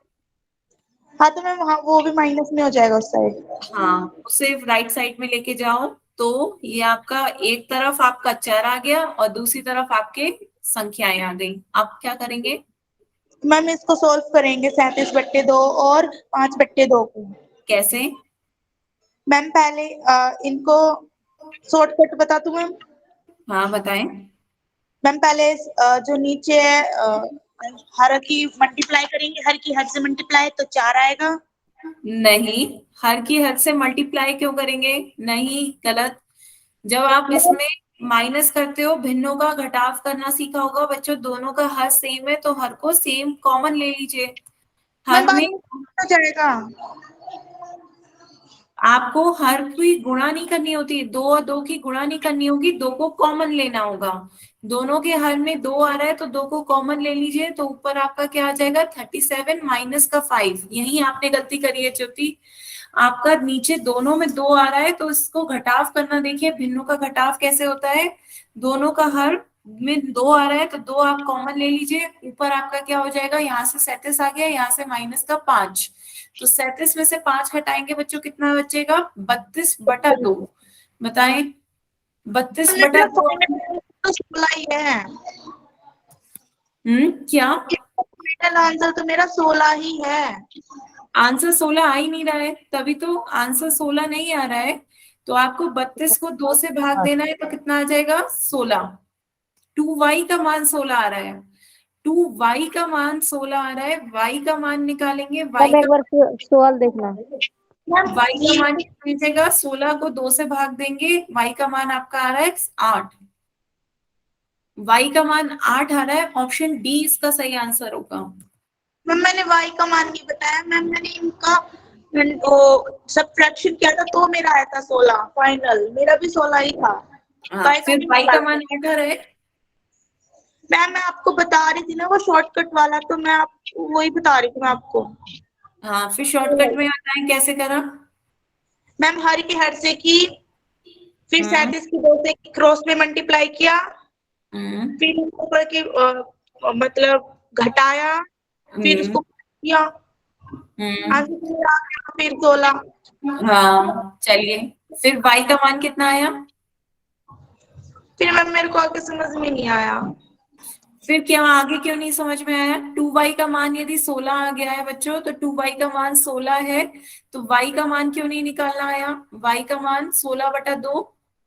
S4: हाँ तो मैम हाँ वो भी माइनस में हो जाएगा उस साइड।
S1: हाँ उसे राइट साइड में लेके जाओ, तो ये आपका एक तरफ आपका चर आ गया और दूसरी तरफ आपके संख्याएं आ गई। आप क्या करेंगे।
S4: मैम इसको सोल्व करेंगे 37/2 और 5/2 को।
S1: कैसे।
S4: मैम पहले इनको शॉर्टकट बता दूं मैम।
S1: हाँ बताएं।
S4: मैम पहले जो नीचे है हर की मल्टीप्लाई करेंगे, हर की हर से मल्टीप्लाई तो 4 आएगा।
S1: नहीं, हर की हर से मल्टीप्लाई क्यों करेंगे, नहीं गलत। जब आप इसमें माइनस करते हो, भिन्नों का घटाव करना सीखा होगा बच्चों, दोनों का हर सेम है तो हर को सेम कॉमन ले लीजिए।
S4: मैम
S1: हर
S4: बाद
S1: में
S4: में हो जाएगा।
S1: आपको हर की गुणा नहीं करनी होती, दो और दो की गुणा नहीं करनी होगी, दो को कॉमन लेना होगा। दोनों के हर में दो आ रहा है तो दो को कॉमन ले लीजिए, तो ऊपर आपका क्या आ जाएगा 37 माइनस का 5। यही आपने गलती करी है ज्योति, आपका नीचे दोनों में दो आ रहा है तो इसको घटाव करना देखिए, भिन्नों का घटाव कैसे होता है, दोनों का हर में दो आ रहा है तो दो आप कॉमन ले लीजिए, ऊपर आपका क्या हो जाएगा, यहाँ से 37 आ गया, यहाँ से माइनस का 5, तो 37 में से 5 हटाएंगे बच्चों कितना बचेगा 32/2। बताएं 32/2।
S4: तो 16 ही है।
S1: क्या
S4: फाइनल आंसर तो मेरा 16 ही है।
S1: आंसर 16 आ ही नहीं रहा है, तभी तो आंसर 16 नहीं आ रहा है। तो आपको 32 को 2 से भाग देना है तो कितना आ जाएगा 16। 2y का मान 16 आ रहा है, 2y का मान 16 आ रहा है, y का मान निकालेंगे, y
S2: मैम एक
S1: का
S2: बार सवाल देखना।
S1: y का मान कितना मिलेगा, 16 को 2 से भाग देंगे, y का मान आपका आ रहा है 8, y का मान 8 आ रहा है, ऑप्शन डी इसका सही आंसर होगा।
S4: मैम मैंने y का मान नहीं बताया मैम, मैंने इनका वो सब्ट्रैक्शन किया था तो मेरा आया था 16। फाइनल मेरा भी 16 ही था।
S1: हाँ
S4: y का
S1: फिर
S4: नहीं
S1: y का
S4: निकाला।
S1: मान 8 आ रहा है।
S4: मैम मैं आपको बता रही थी ना वो शॉर्टकट वाला, तो मैं आपको वही बता रही थी मैं आपको।
S1: हाँ फिर शॉर्टकट में बताएं कैसे करा।
S4: मैम हर की हर से की, फिर
S1: हम्म
S4: 37 की 2 से क्रॉस में मल्टीप्लाई किया,
S1: हम्म
S4: फिर ऊपर की मतलब घटाया, फिर
S1: हम्म
S4: उसको किया,
S1: हम्म।
S4: आंसर मेरा आ गया फिर 16।
S1: हाँ चलिए, फिर y का मान कितना आया।
S4: फिर मैम मेरे को आगे समझ में नहीं आया।
S1: फिर क्या आगे क्यों नहीं समझ में आया, 2y का मान यदि 16 आ गया है बच्चों, तो 2y का मान 16 है, तो y का मान क्यों नहीं निकालना आया, y का मान 16/2,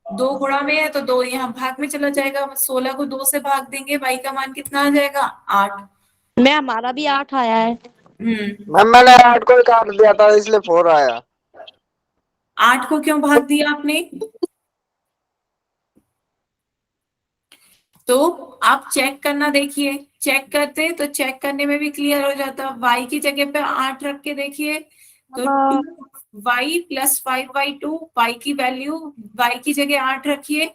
S1: दो गुणा में है तो दो यहाँ भाग में चला जाएगा, 16 को 2 से भाग देंगे, y का मान कितना आ जाएगा 8।
S2: मैं हमारा भी 8 आया है।
S3: मैम मैंने 8 को ही काट दिया था इसलिए 4 आया।
S1: 8 को क्यों भाग दिया आपने। तो आप चेक करना देखिए, चेक करते तो चेक करने में भी क्लियर हो जाता, y की जगह पे 8 रख के देखिए तो y प्लस 5/2, y की वैल्यू, y की जगह 8 रखिए,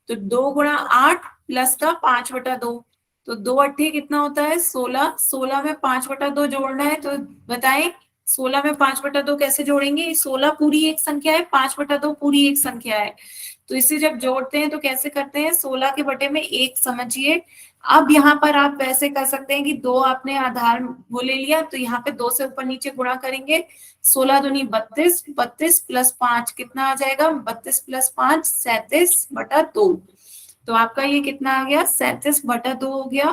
S1: तो 2 गुणा 8 प्लस का 5/2, तो 2 अट्ठे कितना होता है 16, 16 में 5/2 जोड़ना है, तो बताएं 16 में 5/2 कैसे जोड़ेंगे? 16 पूरी एक संख्या है, 5/2 पूरी एक संख्या है, तो इसे जब जोड़ते हैं तो कैसे करते हैं? 16 के बटे में 1 समझिए। अब यहाँ पर आप वैसे कर सकते हैं कि 2 आपने आधार वो ले लिया, तो यहाँ पे 2 से ऊपर नीचे गुणा करेंगे, 16 दूनी 32, 32 प्लस 5 कितना आ जाएगा? 32 प्लस 5 37/2, तो आपका ये कितना आ गया? 37/2 हो गया।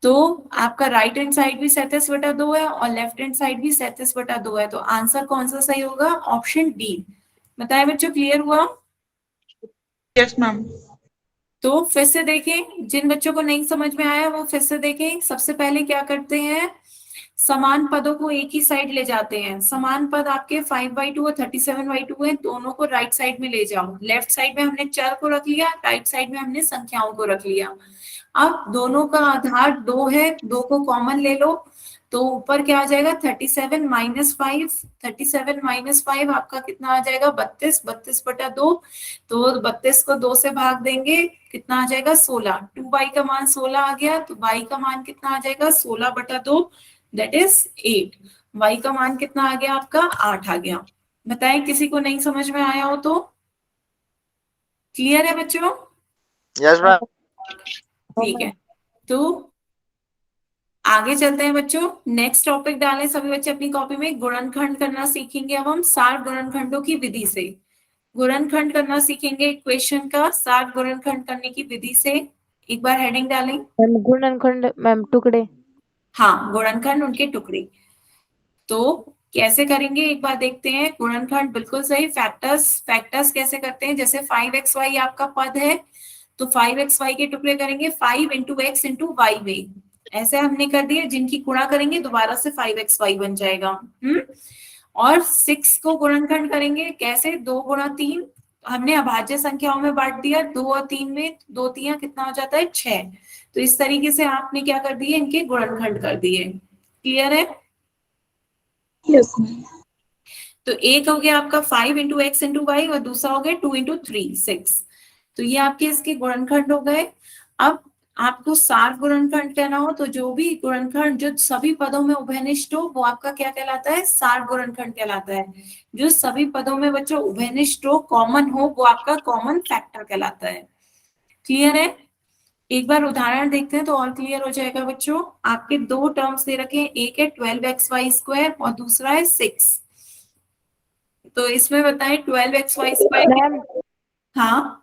S1: तो आपका राइट हैंड साइड भी 37/2 है और लेफ्ट हैंड साइड भी 37/2 है, तो आंसर कौन सा सही होगा? Option D. बताएं बच्चों, क्लियर हुआ?
S4: Yes ma'am.
S1: तो फिर से देखें, जिन बच्चों को नहीं समझ में आया वो फिर से देखें। सबसे पहले क्या करते हैं, समान पदों को एक ही साइड ले जाते हैं। समान पद आपके 5/2 और 37/2 है, दोनों को राइट साइड में ले जाओ। लेफ्ट साइड में हमने चर को रख लिया, राइट साइड में हमने संख्याओं को रख लिया। अब दोनों का आधार 2 है, 2 को कॉमन ले लो, तो ऊपर क्या आ जाएगा? 37 माइनस 5, 37 माइनस 5 आपका कितना आ जाएगा? 32, 32/2, तो 32 को 2 से भाग देंगे, कितना आ जाएगा? 16। 2y का मान 16 आ गया, तो y का मान कितना आ जाएगा? 16/2, दैट इज 8। y का मान कितना आ गया आपका? 8 आ गया। बताएं किसी को नहीं समझ में आया हो तो? क्लियर है बच्चों?
S3: Yes ma'am.
S1: ठीक है, तो आगे चलते हैं बच्चों। नेक्स्ट टॉपिक डालें सभी बच्चे अपनी कॉपी में। गुणनखंड करना सीखेंगे अब हम 60 गुणनखंडों की विधि से। गुणनखंड करना सीखेंगे इक्वेशन का 60 गुणनखंड करने की विधि से। एक बार हेडिंग डालें।
S2: मैम गुणनखंड, मैम टुकड़े।
S1: हाँ, गुणनखंड उनके टुकड़े। तो कैसे करेंगे एक बार देखते हैं। गुणनखंड बिल्कुल सही। फैक्टर्स, फैक्टर्स कैसे करते हैं? जैसे 5xy आपका पद है, तो 5xy के टुकड़े करेंगे 5 इंटू एक्स इंटू वाई में, ऐसे हमने कर दिया। जिनकी गुणा करेंगे दोबारा से 5xy बन जाएगा। और 6 को गुणनखंड करेंगे कैसे? 2 गुणा 3, हमने अभाज्य संख्याओं में बांट दिया, 2 और 3 में, 2 3 कितना हो जाता है? 6। तो इस तरीके से आपने क्या कर दिए? इनके गुणनखंड कर दिए। क्लियर है?
S4: Yes ma'am.
S1: तो एक हो गया आपका 5 इंटू एक्स इंटू वाई और दूसरा हो गया 2 इंटू 3 6। तो ये आपके इसके गुणनखंड हो गए। अब आपको 60 गुणनखंड कहना हो तो जो भी गुणनखंड जो सभी पदों में उभयनिष्ठ हो वो आपका क्या कहलाता है? 60 गुणनखंड कहलाता है। जो सभी पदों में बच्चों उभयनिष्ठ हो, कॉमन हो, वो आपका कॉमन फैक्टर कहलाता है। क्लियर है? एक बार उदाहरण देखते हैं तो और क्लियर हो जाएगा बच्चों। आपके दो टर्म्स दे रखे हैं, एक है 12xy² और दूसरा है 6। तो इसमें बताएं 12xy²।
S2: मैम
S1: हाँ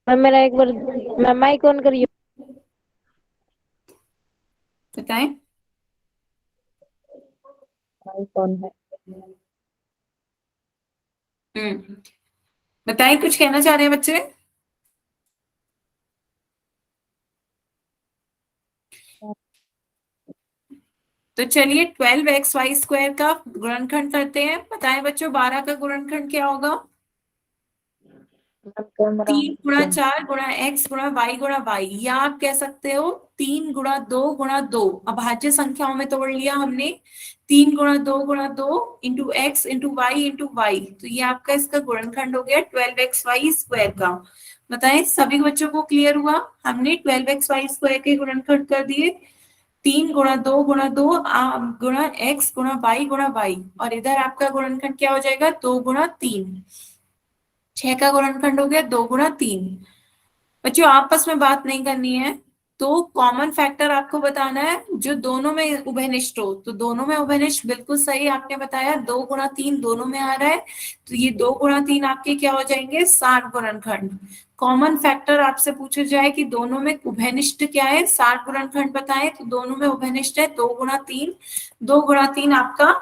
S2: मैम मेरा एक बार, मैम माइक ऑन करिए।
S1: बताएं।
S2: माइक ऑन है।
S1: बताएं, कुछ कहना चाह रहे हैं बच्चे? तो चलिए 12xy² का गुणनखंड करते हैं। बताएं बच्चों 12 का गुणनखंड क्या होगा? 3 गुणा 4 गुणा x गुणा y गुणा y, या आप कह सकते हो 3 गुणा 2 गुणा 2, अभाज्य संख्याओं में तोड़ लिया हमने। 3 गुणा 2 गुणा 2 into x into y into y, तो ये आपका इसका गुणनखंड हो गया 12xy² का। बताएं सभी बच्चों को क्लियर हुआ? हमने 12xy² के गुणनखंड कर दिए। 3 गुणा 2 गुणा 2 गुणा एक्स गुणा वाई, और इधर आपका गुणनखंड क्या हो जाएगा? 2 गुणा 3। 6 का गुणनखंड हो गया 2 गुणा 3। बच्चों आपस में बात नहीं करनी है, तो कॉमन फैक्टर आपको बताना है जो दोनों में उभयनिष्ठ हो। तो दोनों में उभयनिष्ठ बिल्कुल सही आपने बताया, 2 गुणा 3 दोनों में आ रहा है, तो ये 2 गुणा 3 आपके क्या हो जाएंगे? 60 गुणनखंड। कॉमन फैक्टर आपसे पूछा जाए कि दोनों में उभयनिष्ठ क्या है, 60 गुणनखंड बताएं, तो दोनों में उभयनिष्ठ है 2 गुणा 3। 2 गुणा 3 आपका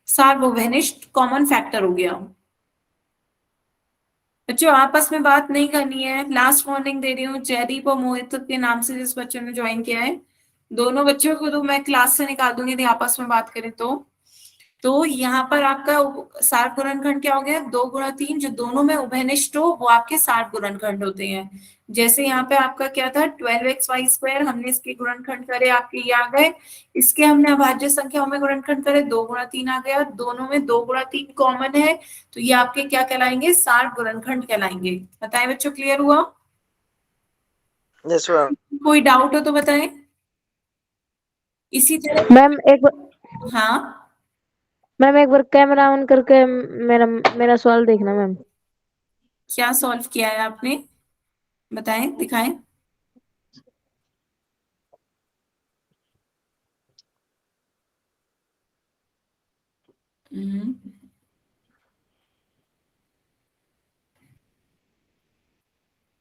S1: 60 उभयनिष्ठ कॉमन फैक्टर हो गया। बच्चों आपस में बात नहीं करनी है। लास्ट वार्निंग दे रही हूँ, जयदीप और मोहित के नाम से जिस बच्चों ने ज्वाइन किया है, दोनों बच्चों को तो मैं क्लास से निकाल दूंगी यदि आपस में बात करें तो यहाँ पर आपका 60 गुणनखंड क्या हो गया? 2 गुणा 3, जो दोनों में उभयनिष्ठ हो वो आपके 60 गुणनखंड होते हैं। जैसे यहाँ पे आपका क्या था 12xy², हमने इसके गुणनखंड करे, आपके ये आ गए। इसके हमने अभाज्य संख्याओं में गुणनखंड करे, 2 गुणा 3 आ गया, दोनों में 2 गुणा 3 कॉमन है, तो ये आपके क्या कहलाएंगे, सार गुणनखंड कहलाएंगे। बताएं बच्चों, क्लियर हुआ?
S3: Yes ma'am.
S1: कोई डाउट हो तो बताएं। इसी तरह
S2: मैम
S1: हाँ,
S2: एक बार कैमरा ऑन करके मेरा मेरा सवाल देखना मैम।
S1: क्या सॉल्व किया है आपने, बताएं, दिखाएं।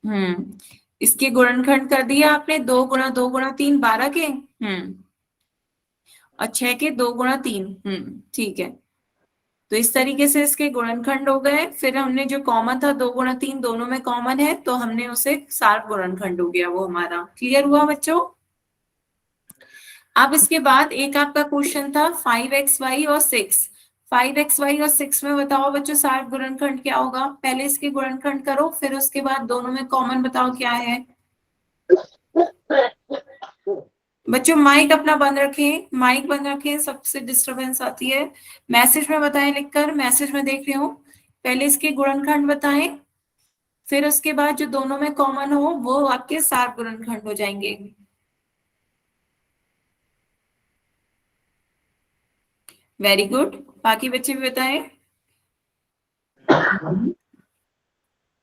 S1: हम्म इसके गुणनखंड कर दिया आपने, 2 गुणा 2 गुणा 3 12 के, और 6 के 2 गुणा 3, ठीक है। तो इस तरीके से इसके गुणनखंड हो गए। फिर हमने जो कॉमन था 2 गुणा 3 दोनों में कॉमन है, तो हमने उसे सार गुणनखंड हो गया वो हमारा। क्लियर हुआ बच्चों? अब इसके बाद एक आपका क्वेश्चन था 5xy और 6। 5xy और 6 में बताओ बच्चों सार गुणनखंड क्या होगा। पहले इसके गुणनखंड करो, फिर उसके बाद दोनों में कॉमन बताओ क्या है। बच्चों माइक अपना बंद रखें, माइक बंद रखें, सबसे डिस्टरबेंस आती है। मैसेज में बताएं लिखकर, मैसेज में देख रही हूँ। पहले इसके गुणनखंड बताएं, फिर उसके बाद जो दोनों में कॉमन हो वो आपके सार गुणनखंड हो जाएंगे। वेरी गुड, बाकी बच्चे भी बताएं।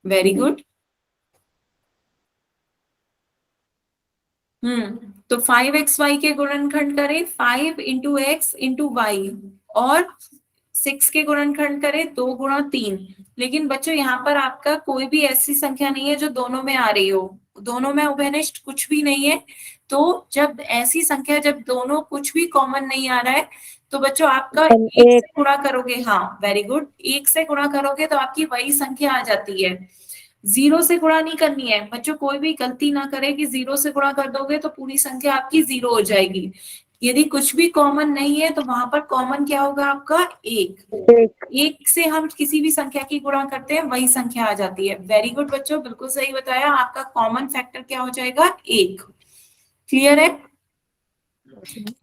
S1: Very good. तो 5xy के गुणनखंड करें 5 इंटू एक्स इंटू वाई, और 6 के गुणनखंड करें 2 गुणा 3। लेकिन बच्चों यहाँ पर आपका कोई भी ऐसी संख्या नहीं है जो दोनों में आ रही हो, दोनों में उभयनिष्ठ कुछ भी नहीं है। तो जब ऐसी संख्या, जब दोनों कुछ भी कॉमन नहीं आ रहा है, तो बच्चों आपका
S2: मैम,
S1: 1
S2: एक
S1: से गुणा करोगे, हाँ वेरी गुड, 1 से गुणा करोगे तो आपकी वही संख्या आ जाती है। 0 से गुणा नहीं करनी है बच्चों, कोई भी गलती ना करे कि 0 से गुणा कर दोगे तो पूरी संख्या आपकी 0 हो जाएगी। यदि कुछ भी कॉमन नहीं है तो वहां पर कॉमन क्या होगा आपका, 1। 1 से हम किसी भी संख्या की गुणा करते हैं वही संख्या आ जाती है। वेरी गुड बच्चों, बिल्कुल सही बताया, आपका कॉमन फैक्टर क्या हो जाएगा, 1। क्लियर है?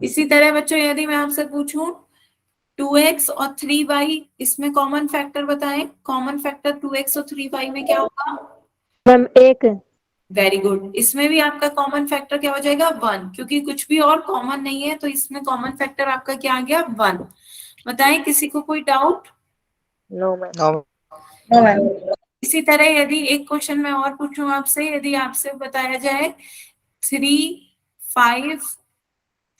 S1: इसी तरह बच्चों यदि मैं आपसे पूछूं 2x और 3y, इसमें कॉमन फैक्टर बताएं। कॉमन फैक्टर 2x और 3y में क्या होगा?
S2: मैम, एक।
S1: वेरी गुड, इसमें भी आपका कॉमन फैक्टर क्या हो जाएगा, 1, क्योंकि कुछ भी और कॉमन नहीं है, तो इसमें कॉमन फैक्टर आपका क्या आ गया, 1। बताएं, किसी को कोई डाउट?
S2: No ma'am.
S3: नो।
S1: इसी तरह यदि एक क्वेश्चन मैं और पूछूं आपसे, यदि आपसे बताया जाए 3 5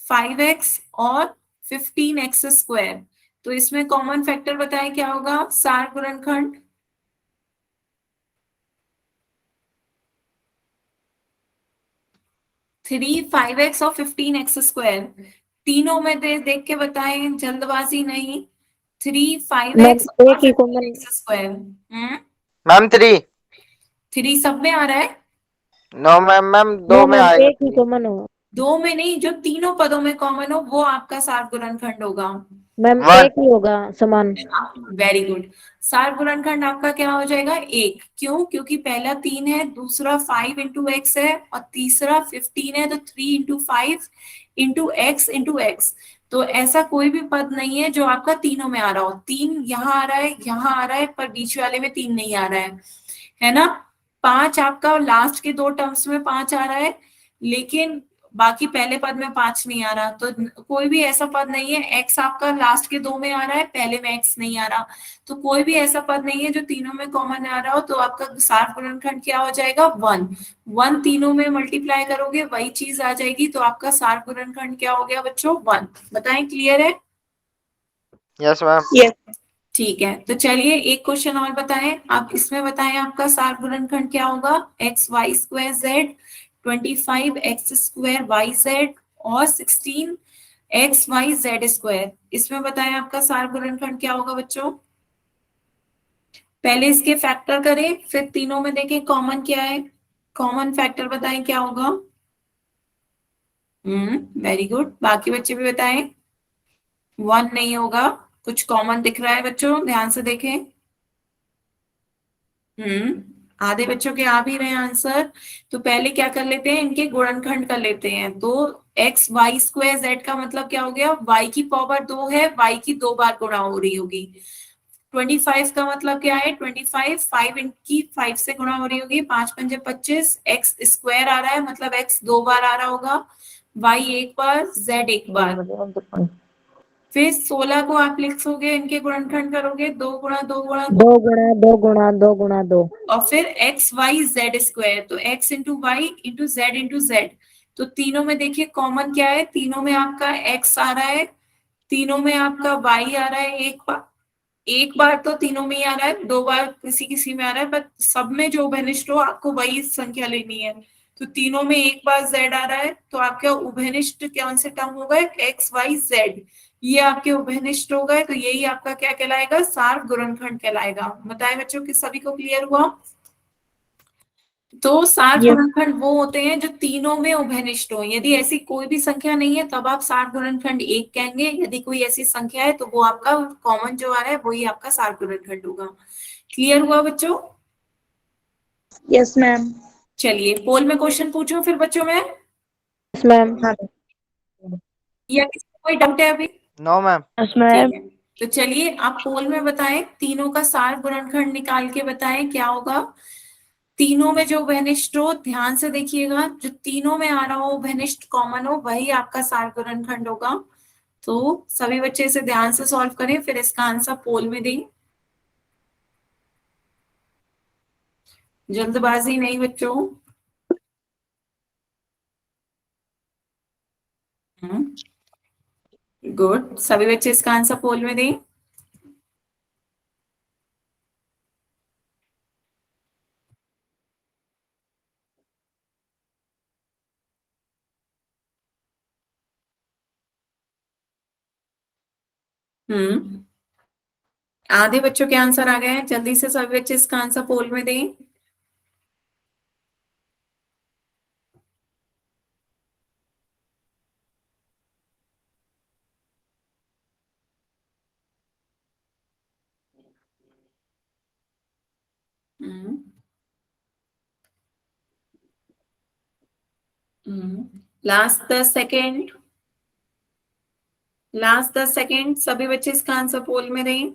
S1: 5x और 15x², तो इसमें कॉमन फैक्टर बताएं क्या होगा, सार गुणनखंड। 3 5x और 15x², तीनों में देख के बताएं, जल्दबाजी नहीं। 3
S2: मैम,
S1: 5x और
S2: एक ही कॉमन।
S1: 15x²।
S3: मैम 3।
S1: 3 सब में आ रहा है?
S3: नो मैम, मैम 2
S2: नो
S3: में
S2: मैम,
S3: आएगा
S2: एक ही
S3: 3।
S2: कॉमन होगा।
S1: 2 में नहीं, जो तीनों पदों में कॉमन हो वो आपका सार गुणनखंड होगा।
S2: मैम,
S3: 1।
S2: एक ही होगा समान।
S1: वेरी गुड, सार गुणनखंड आपका क्या हो जाएगा, 1। क्यों? क्योंकि पहला 3 है, दूसरा 5 इंटू एक्स है, और तीसरा 15 है, तो 3 इंटू 5 इंटू एक्स। तो ऐसा कोई भी पद नहीं है जो आपका तीनों में आ रहा हो। 3 यहाँ आ रहा है, यहाँ आ रहा है, पर बीच वाले में 3 नहीं आ रहा है ना। 5 आपका लास्ट के 2 टर्म्स में 5 आ रहा है, लेकिन बाकी पहले पद में 5 नहीं आ रहा। तो कोई भी ऐसा पद नहीं है, x आपका लास्ट के 2 में आ रहा है, पहले में x नहीं आ रहा। तो कोई भी ऐसा पद नहीं है जो तीनों में कॉमन आ रहा हो, तो आपका सार गुणनखंड क्या हो जाएगा, 1। 1 तीनों में मल्टीप्लाई करोगे वही चीज आ जाएगी, तो आपका सार गुणनखंड क्या हो गया बच्चों, 1। बताएं, क्लियर है?
S3: Yes ma'am.
S4: यस।
S1: ठीक है, तो चलिए एक क्वेश्चन और बताएं। आप इसमें बताएं आपका सार गुणनखंड क्या होगा, xy²z, 25x²yz और 16xyz²। इसमें बताएं आपका सार गुणनखंड क्या होगा बच्चों। पहले इसके फैक्टर करें, फिर तीनों में देखें कॉमन क्या है। कॉमन फैक्टर बताएं क्या होगा। वेरी गुड, बाकी बच्चे भी बताएं। 1 नहीं होगा, कुछ कॉमन दिख रहा है बच्चों, ध्यान से देखें। आधे बच्चों के आ भी रहे हैं आंसर। तो पहले क्या कर लेते हैं, इनके गुणनखंड कर लेते हैं। तो एक्स वाई स्क्वायर जेड का मतलब क्या हो गया, वाई की पावर 2 है, वाई की 2 बार गुणा हो रही होगी। 25 का मतलब क्या है, 25 5 इनकी 5 से गुणा हो रही होगी, 5 पंजे 25, एक्स स्क्वायर आ रहा है मतलब एक्स 2 बार आ रहा होगा, वाई 1 बार, जेड 1 बार। फिर 16 को आप लिखोगे, इनके गुणनखंड करोगे, 2 गुणा 2 गुणा 2,
S2: 2 गुणा 2 गुणा 2
S1: और फिर एक्स वाई जेड स्क्वायर, तो x into y into z. तो तीनों में देखिए कॉमन क्या है, तीनों में आपका एक्स आ रहा है, तीनों में आपका वाई आ रहा है, एक बार तो तीनों में ही आ रहा है, 2 बार किसी किसी में आ रहा है, बट सब में जो उभयनिष्ठ हो आपको वही संख्या लेनी है। तो तीनों में एक बार z आ रहा है, तो आपका उभयनिष्ठ कौन से टर्म होगा, एक्स वाई जेड, ये आपके उभयनिष्ठ हो गए। तो यही आपका क्या कहलाएगा, सार गुणनखंड कहलाएगा। बताए बच्चों कि सभी को क्लियर हुआ। तो सार
S2: Yes.
S1: गुणनखंड वो होते हैं जो तीनों में उभयनिष्ठ हो। यदि ऐसी कोई भी संख्या नहीं है तब आप सार गुणनखंड 1 कहेंगे, यदि कोई ऐसी संख्या है तो वो आपका कॉमन जो आ रहा है वही आपका सार गुणनखंड होगा। क्लियर हुआ बच्चों।
S4: Yes ma'am.
S1: चलिए पोल में क्वेश्चन पूछूं फिर बच्चों में,
S2: Yes, ma'am.
S4: हाँ
S1: या किसी को कोई डाउट है अभी।
S3: No ma'am.
S2: Yes, ma'am.
S1: ठीक है, तो चलिए आप पोल में बताएं, तीनों का सार गुणनखंड निकाल के बताएं क्या होगा। तीनों में जो उभयनिष्ठ हो, ध्यान से देखिएगा, जो तीनों में आ रहा हो उभयनिष्ठ कॉमन हो वही आपका सार गुणनखंड होगा। तो सभी बच्चे इसे ध्यान से सॉल्व करें, फिर इसका आंसर पोल में दें। जल्दबाजी नहीं बच्चों। गुड, सभी बच्चे इसका आंसर पोल में दें। हम्म, आधे बच्चों के आंसर आ गए हैं, जल्दी से सभी बच्चे इसका आंसर पोल में दें। लास्ट 10 सेकेंड, लास्ट 10 सेकेंड, सभी बच्चे इसका आंसर पोल में दें।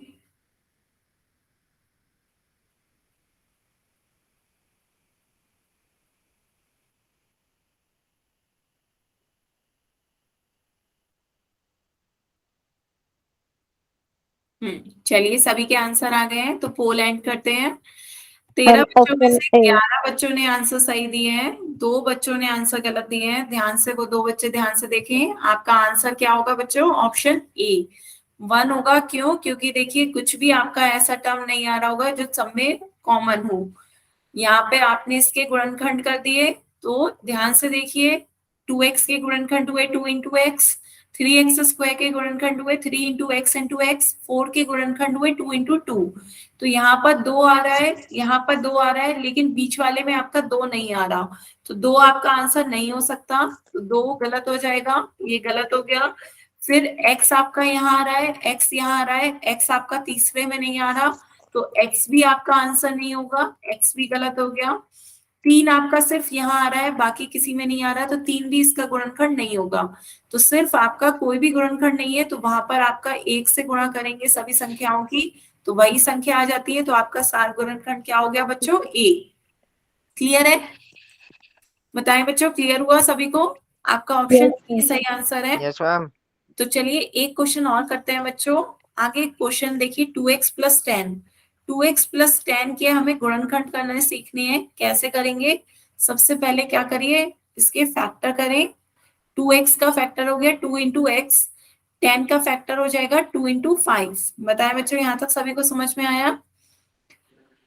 S1: चलिए सभी के आंसर आ गए हैं, तो पोल एंड करते हैं। 13
S2: Ma'am,
S1: बच्चों में
S2: option
S1: से
S2: A.
S1: 11 बच्चों ने आंसर सही दिए हैं, 2 बच्चों ने आंसर गलत दिए हैं। ध्यान से वो 2 बच्चे ध्यान से देखें, आपका आंसर क्या होगा बच्चों, ऑप्शन ए 1 होगा। क्यों, क्योंकि देखिए कुछ भी आपका ऐसा टर्म नहीं आ रहा होगा जो सब में कॉमन हो। यहाँ पे आपने इसके गुणनखंड कर दिए, तो ध्यान से देखिए, 2x के गुणनखंड हुए 2 इंटू एक्स, 3x स्क्वायर के गुणनखंड हुए 3 इंटू एक्स इंटू एक्स, 4 के गुणनखंड हुए 2 इंटू 2। तो यहाँ पर 2 आ रहा है, यहाँ पर 2 आ रहा है, लेकिन बीच वाले में आपका 2 नहीं आ रहा, तो 2 आपका आंसर नहीं हो सकता, तो 2 गलत हो जाएगा, ये गलत हो गया। फिर x आपका यहाँ आ रहा है, x यहाँ आ रहा है, x आपका तीसरे में नहीं आ रहा, तो x भी आपका आंसर नहीं होगा, x भी गलत हो गया। 3 आपका सिर्फ यहाँ आ रहा है, बाकी किसी में नहीं आ रहा, तो 3 भी इसका गुणनखंड नहीं होगा। तो सिर्फ आपका कोई भी गुणनखंड नहीं है, तो वहां पर आपका 1 से गुणा करेंगे सभी संख्याओं की, तो वही संख्या आ जाती है। तो आपका सार गुणनखंड क्या हो गया बच्चों, a। क्लियर है, बताएं बच्चों, क्लियर हुआ सभी को। आपका ऑप्शन
S2: Yes,
S1: ए सही आंसर है।
S3: Yes ma'am.
S1: तो चलिए एक क्वेश्चन और करते हैं बच्चों। आगे क्वेश्चन देखिए, 2x प्लस 10, 2x प्लस 10 के हमें गुणनखंड करना सीखनी है। कैसे करेंगे, सबसे पहले क्या करिए, इसके फैक्टर करें। 2x का फैक्टर हो गया 2 इंटू एक्स, 10 का फैक्टर हो जाएगा 2 इंटू 5। बताए बच्चों, यहाँ तक सभी को समझ में आया।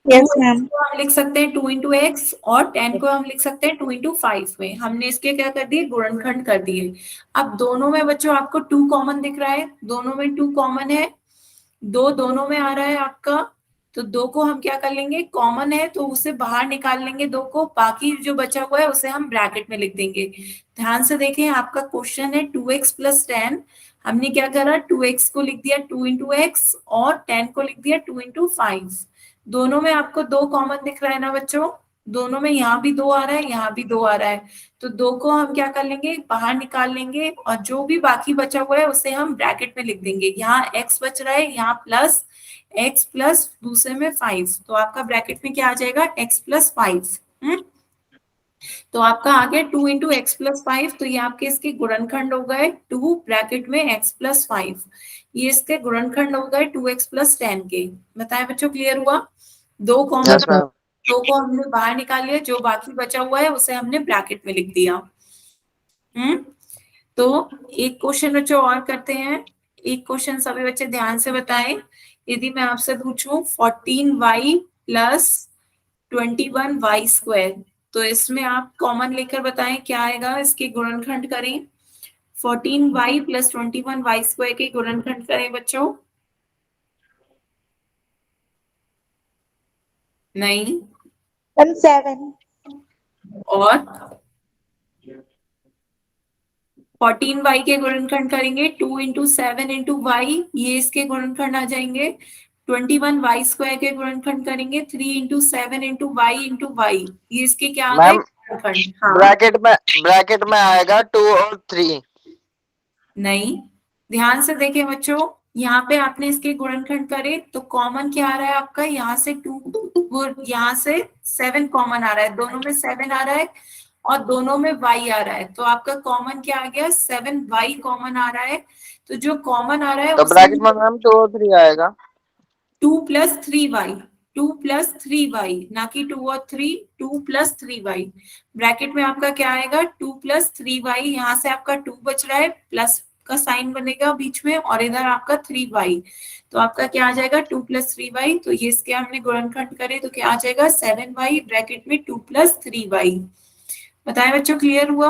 S4: Yes ma'am.
S1: 2x को हम लिख सकते हैं 2 इंटू एक्स, और 10 को हम लिख सकते हैं 2 इंटू 5 में। हमने इसके क्या कर दिए, गुणनखंड कर दिए। अब दोनों में बच्चों आपको 2 कॉमन दिख रहा है, दोनों में 2 कॉमन है, 2 दोनों में आ रहा है आपका, तो 2 को हम क्या कर लेंगे, कॉमन है तो उसे बाहर निकाल लेंगे 2 को, बाकी जो बचा हुआ है उसे हम ब्रैकेट में लिख देंगे। ध्यान से देखें, आपका क्वेश्चन है 2x प्लस 10, हमने क्या करा, 2x को लिख दिया 2 इंटू एक्स, और 10 को लिख दिया 2 इंटू 5। दोनों में आपको 2 कॉमन दिख रहा है ना बच्चों, दोनों में यहाँ भी 2 आ रहा है, यहाँ भी 2 आ रहा है, तो 2 को हम क्या कर लेंगे, बाहर निकाल लेंगे, और जो भी बाकी बचा हुआ है उसे हम ब्रैकेट में लिख देंगे। यहाँ x बच रहा है, यहाँ प्लस x प्लस दूसरे में 5, तो आपका ब्रैकेट में क्या आ जाएगा, x प्लस 5। तो आपका आ गया 2 इंटू एक्स प्लस 5, तो ये आपके इसके गुणनखंड हो गए 2 ब्रैकेट में x प्लस 5, ये इसके गुणनखंड हो गए 2x प्लस 10 के। बताए बच्चों, क्लियर हुआ? 2 कॉमन,
S3: यस मैम।
S1: 2 को हमने बाहर निकाल लिया, जो बाकी बचा हुआ है उसे हमने ब्रैकेट में लिख दिया। तो एक क्वेश्चन बच्चों और करते हैं। एक क्वेश्चन सभी बच्चे ध्यान से बताएं। यदि मैं आपसे पूछूं 14y प्लस 21y स्क्वायर, तो इसमें आप कॉमन लेकर बताएं क्या आएगा, इसके गुणनखंड करें। 14y प्लस 21y स्क्वायर के गुणनखंड करें बच्चों। नहीं,
S4: 7।
S1: और 14y के गुणनखंड करेंगे 2 इंटू 7 इंटू वाई, ये इसके गुणनखंड आ जाएंगे। 21y स्क्वायर के गुणनखंड करेंगे 3 इंटू 7 इंटू वाई, ये इसके क्या आ गए,
S3: मैम
S1: गुणनखंड। हाँ,
S3: ब्रैकेट में आएगा 2 और 3।
S1: नहीं, ध्यान से देखें बच्चों, यहाँ पे आपने इसके गुणनखंड करे तो कॉमन क्या आ रहा है आपका, यहाँ से 2, यहाँ से 7 कॉमन आ रहा है, दोनों में 7 आ रहा है और दोनों में y आ रहा है, तो आपका कॉमन क्या आ गया, 7y कॉमन आ रहा है। तो जो कॉमन आ रहा है
S3: तो ब्रैकेट में मैम 2 और 3 आएगा।
S1: 2 प्लस 3y, 2 प्लस 3y, ना कि 2 और 3, 2 प्लस 3y। ब्रैकेट में आपका क्या आएगा, 2 प्लस 3y, यहाँ से आपका 2 बच रहा है, प्लस का साइन बनेगा बीच में, और इधर आपका 3y, तो आपका क्या आ जाएगा 2 प्लस 3y। तो ये इसके हमने गुणनखंड करे तो क्या आ जाएगा 7y ब्रैकेट में 2 प्लस 3y। बताए बच्चों, क्लियर हुआ?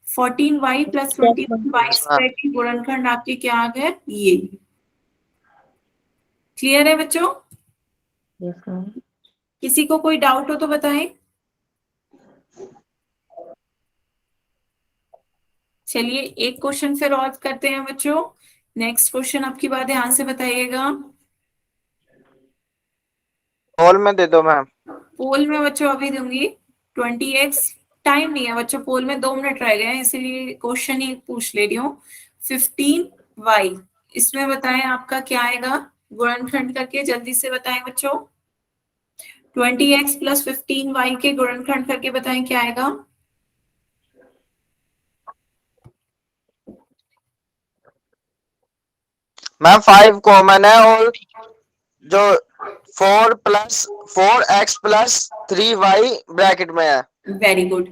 S1: 14y प्लस 21y स्क्वायर की गुणनखंड आपके क्या आ गए, ये। क्लियर है बच्चों?
S2: Yes ma'am.
S1: किसी को कोई डाउट हो तो बताएं। चलिए एक क्वेश्चन फिर और करते हैं बच्चों। नेक्स्ट क्वेश्चन आपकी बात ध्यान से बताइएगा।
S3: हॉल में दे दो मैम।
S1: पोल में बच्चों अभी दूंगी 20x, टाइम नहीं है बच्चों, पोल में 2 मिनट रह गए हैं, इसीलिए क्वेश्चन ही पूछ ले रही हूँ। 15y, इसमें बताएं आपका क्या आएगा, गुणनखंड करके जल्दी से बताएं बच्चों। 20x प्लस 15y के गुणनखंड करके बताएं क्या आएगा।
S3: मैम 5 कॉमन है, और जो 4x प्लस 3y ब्रैकेट में है।
S1: वेरी गुड,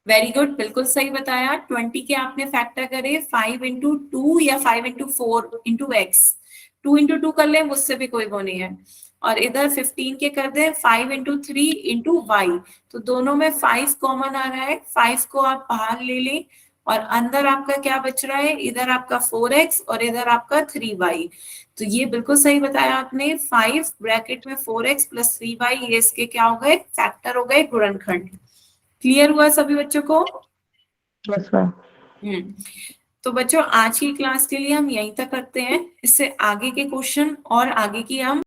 S1: वेरी गुड, बिल्कुल सही बताया। 20 के आपने फैक्टर करे 5 इंटू 2 या 5 इंटू 4 इंटू एक्स, 2 इंटू 2 कर ले, मुझसे भी कोई वो नहीं है। और इधर 15 के कर दे 5 इंटू 3 इंटू वाई, तो दोनों में 5 कॉमन आ रहा है, 5 को आप बाहर ले लें, और अंदर आपका क्या बच रहा है, इधर आपका 4x और इधर आपका 3y। तो ये बिल्कुल सही बताया आपने, 5 ब्रैकेट में 4x प्लस 3y, ये इसके क्या हो गए, फैक्टर हो गए, गुणनखंड। क्लियर हुआ सभी बच्चों को?
S2: Yes ma'am.
S1: तो बच्चों आज की क्लास के लिए हम यहीं तक रखते हैं, इससे आगे के क्वेश्चन और आगे की हम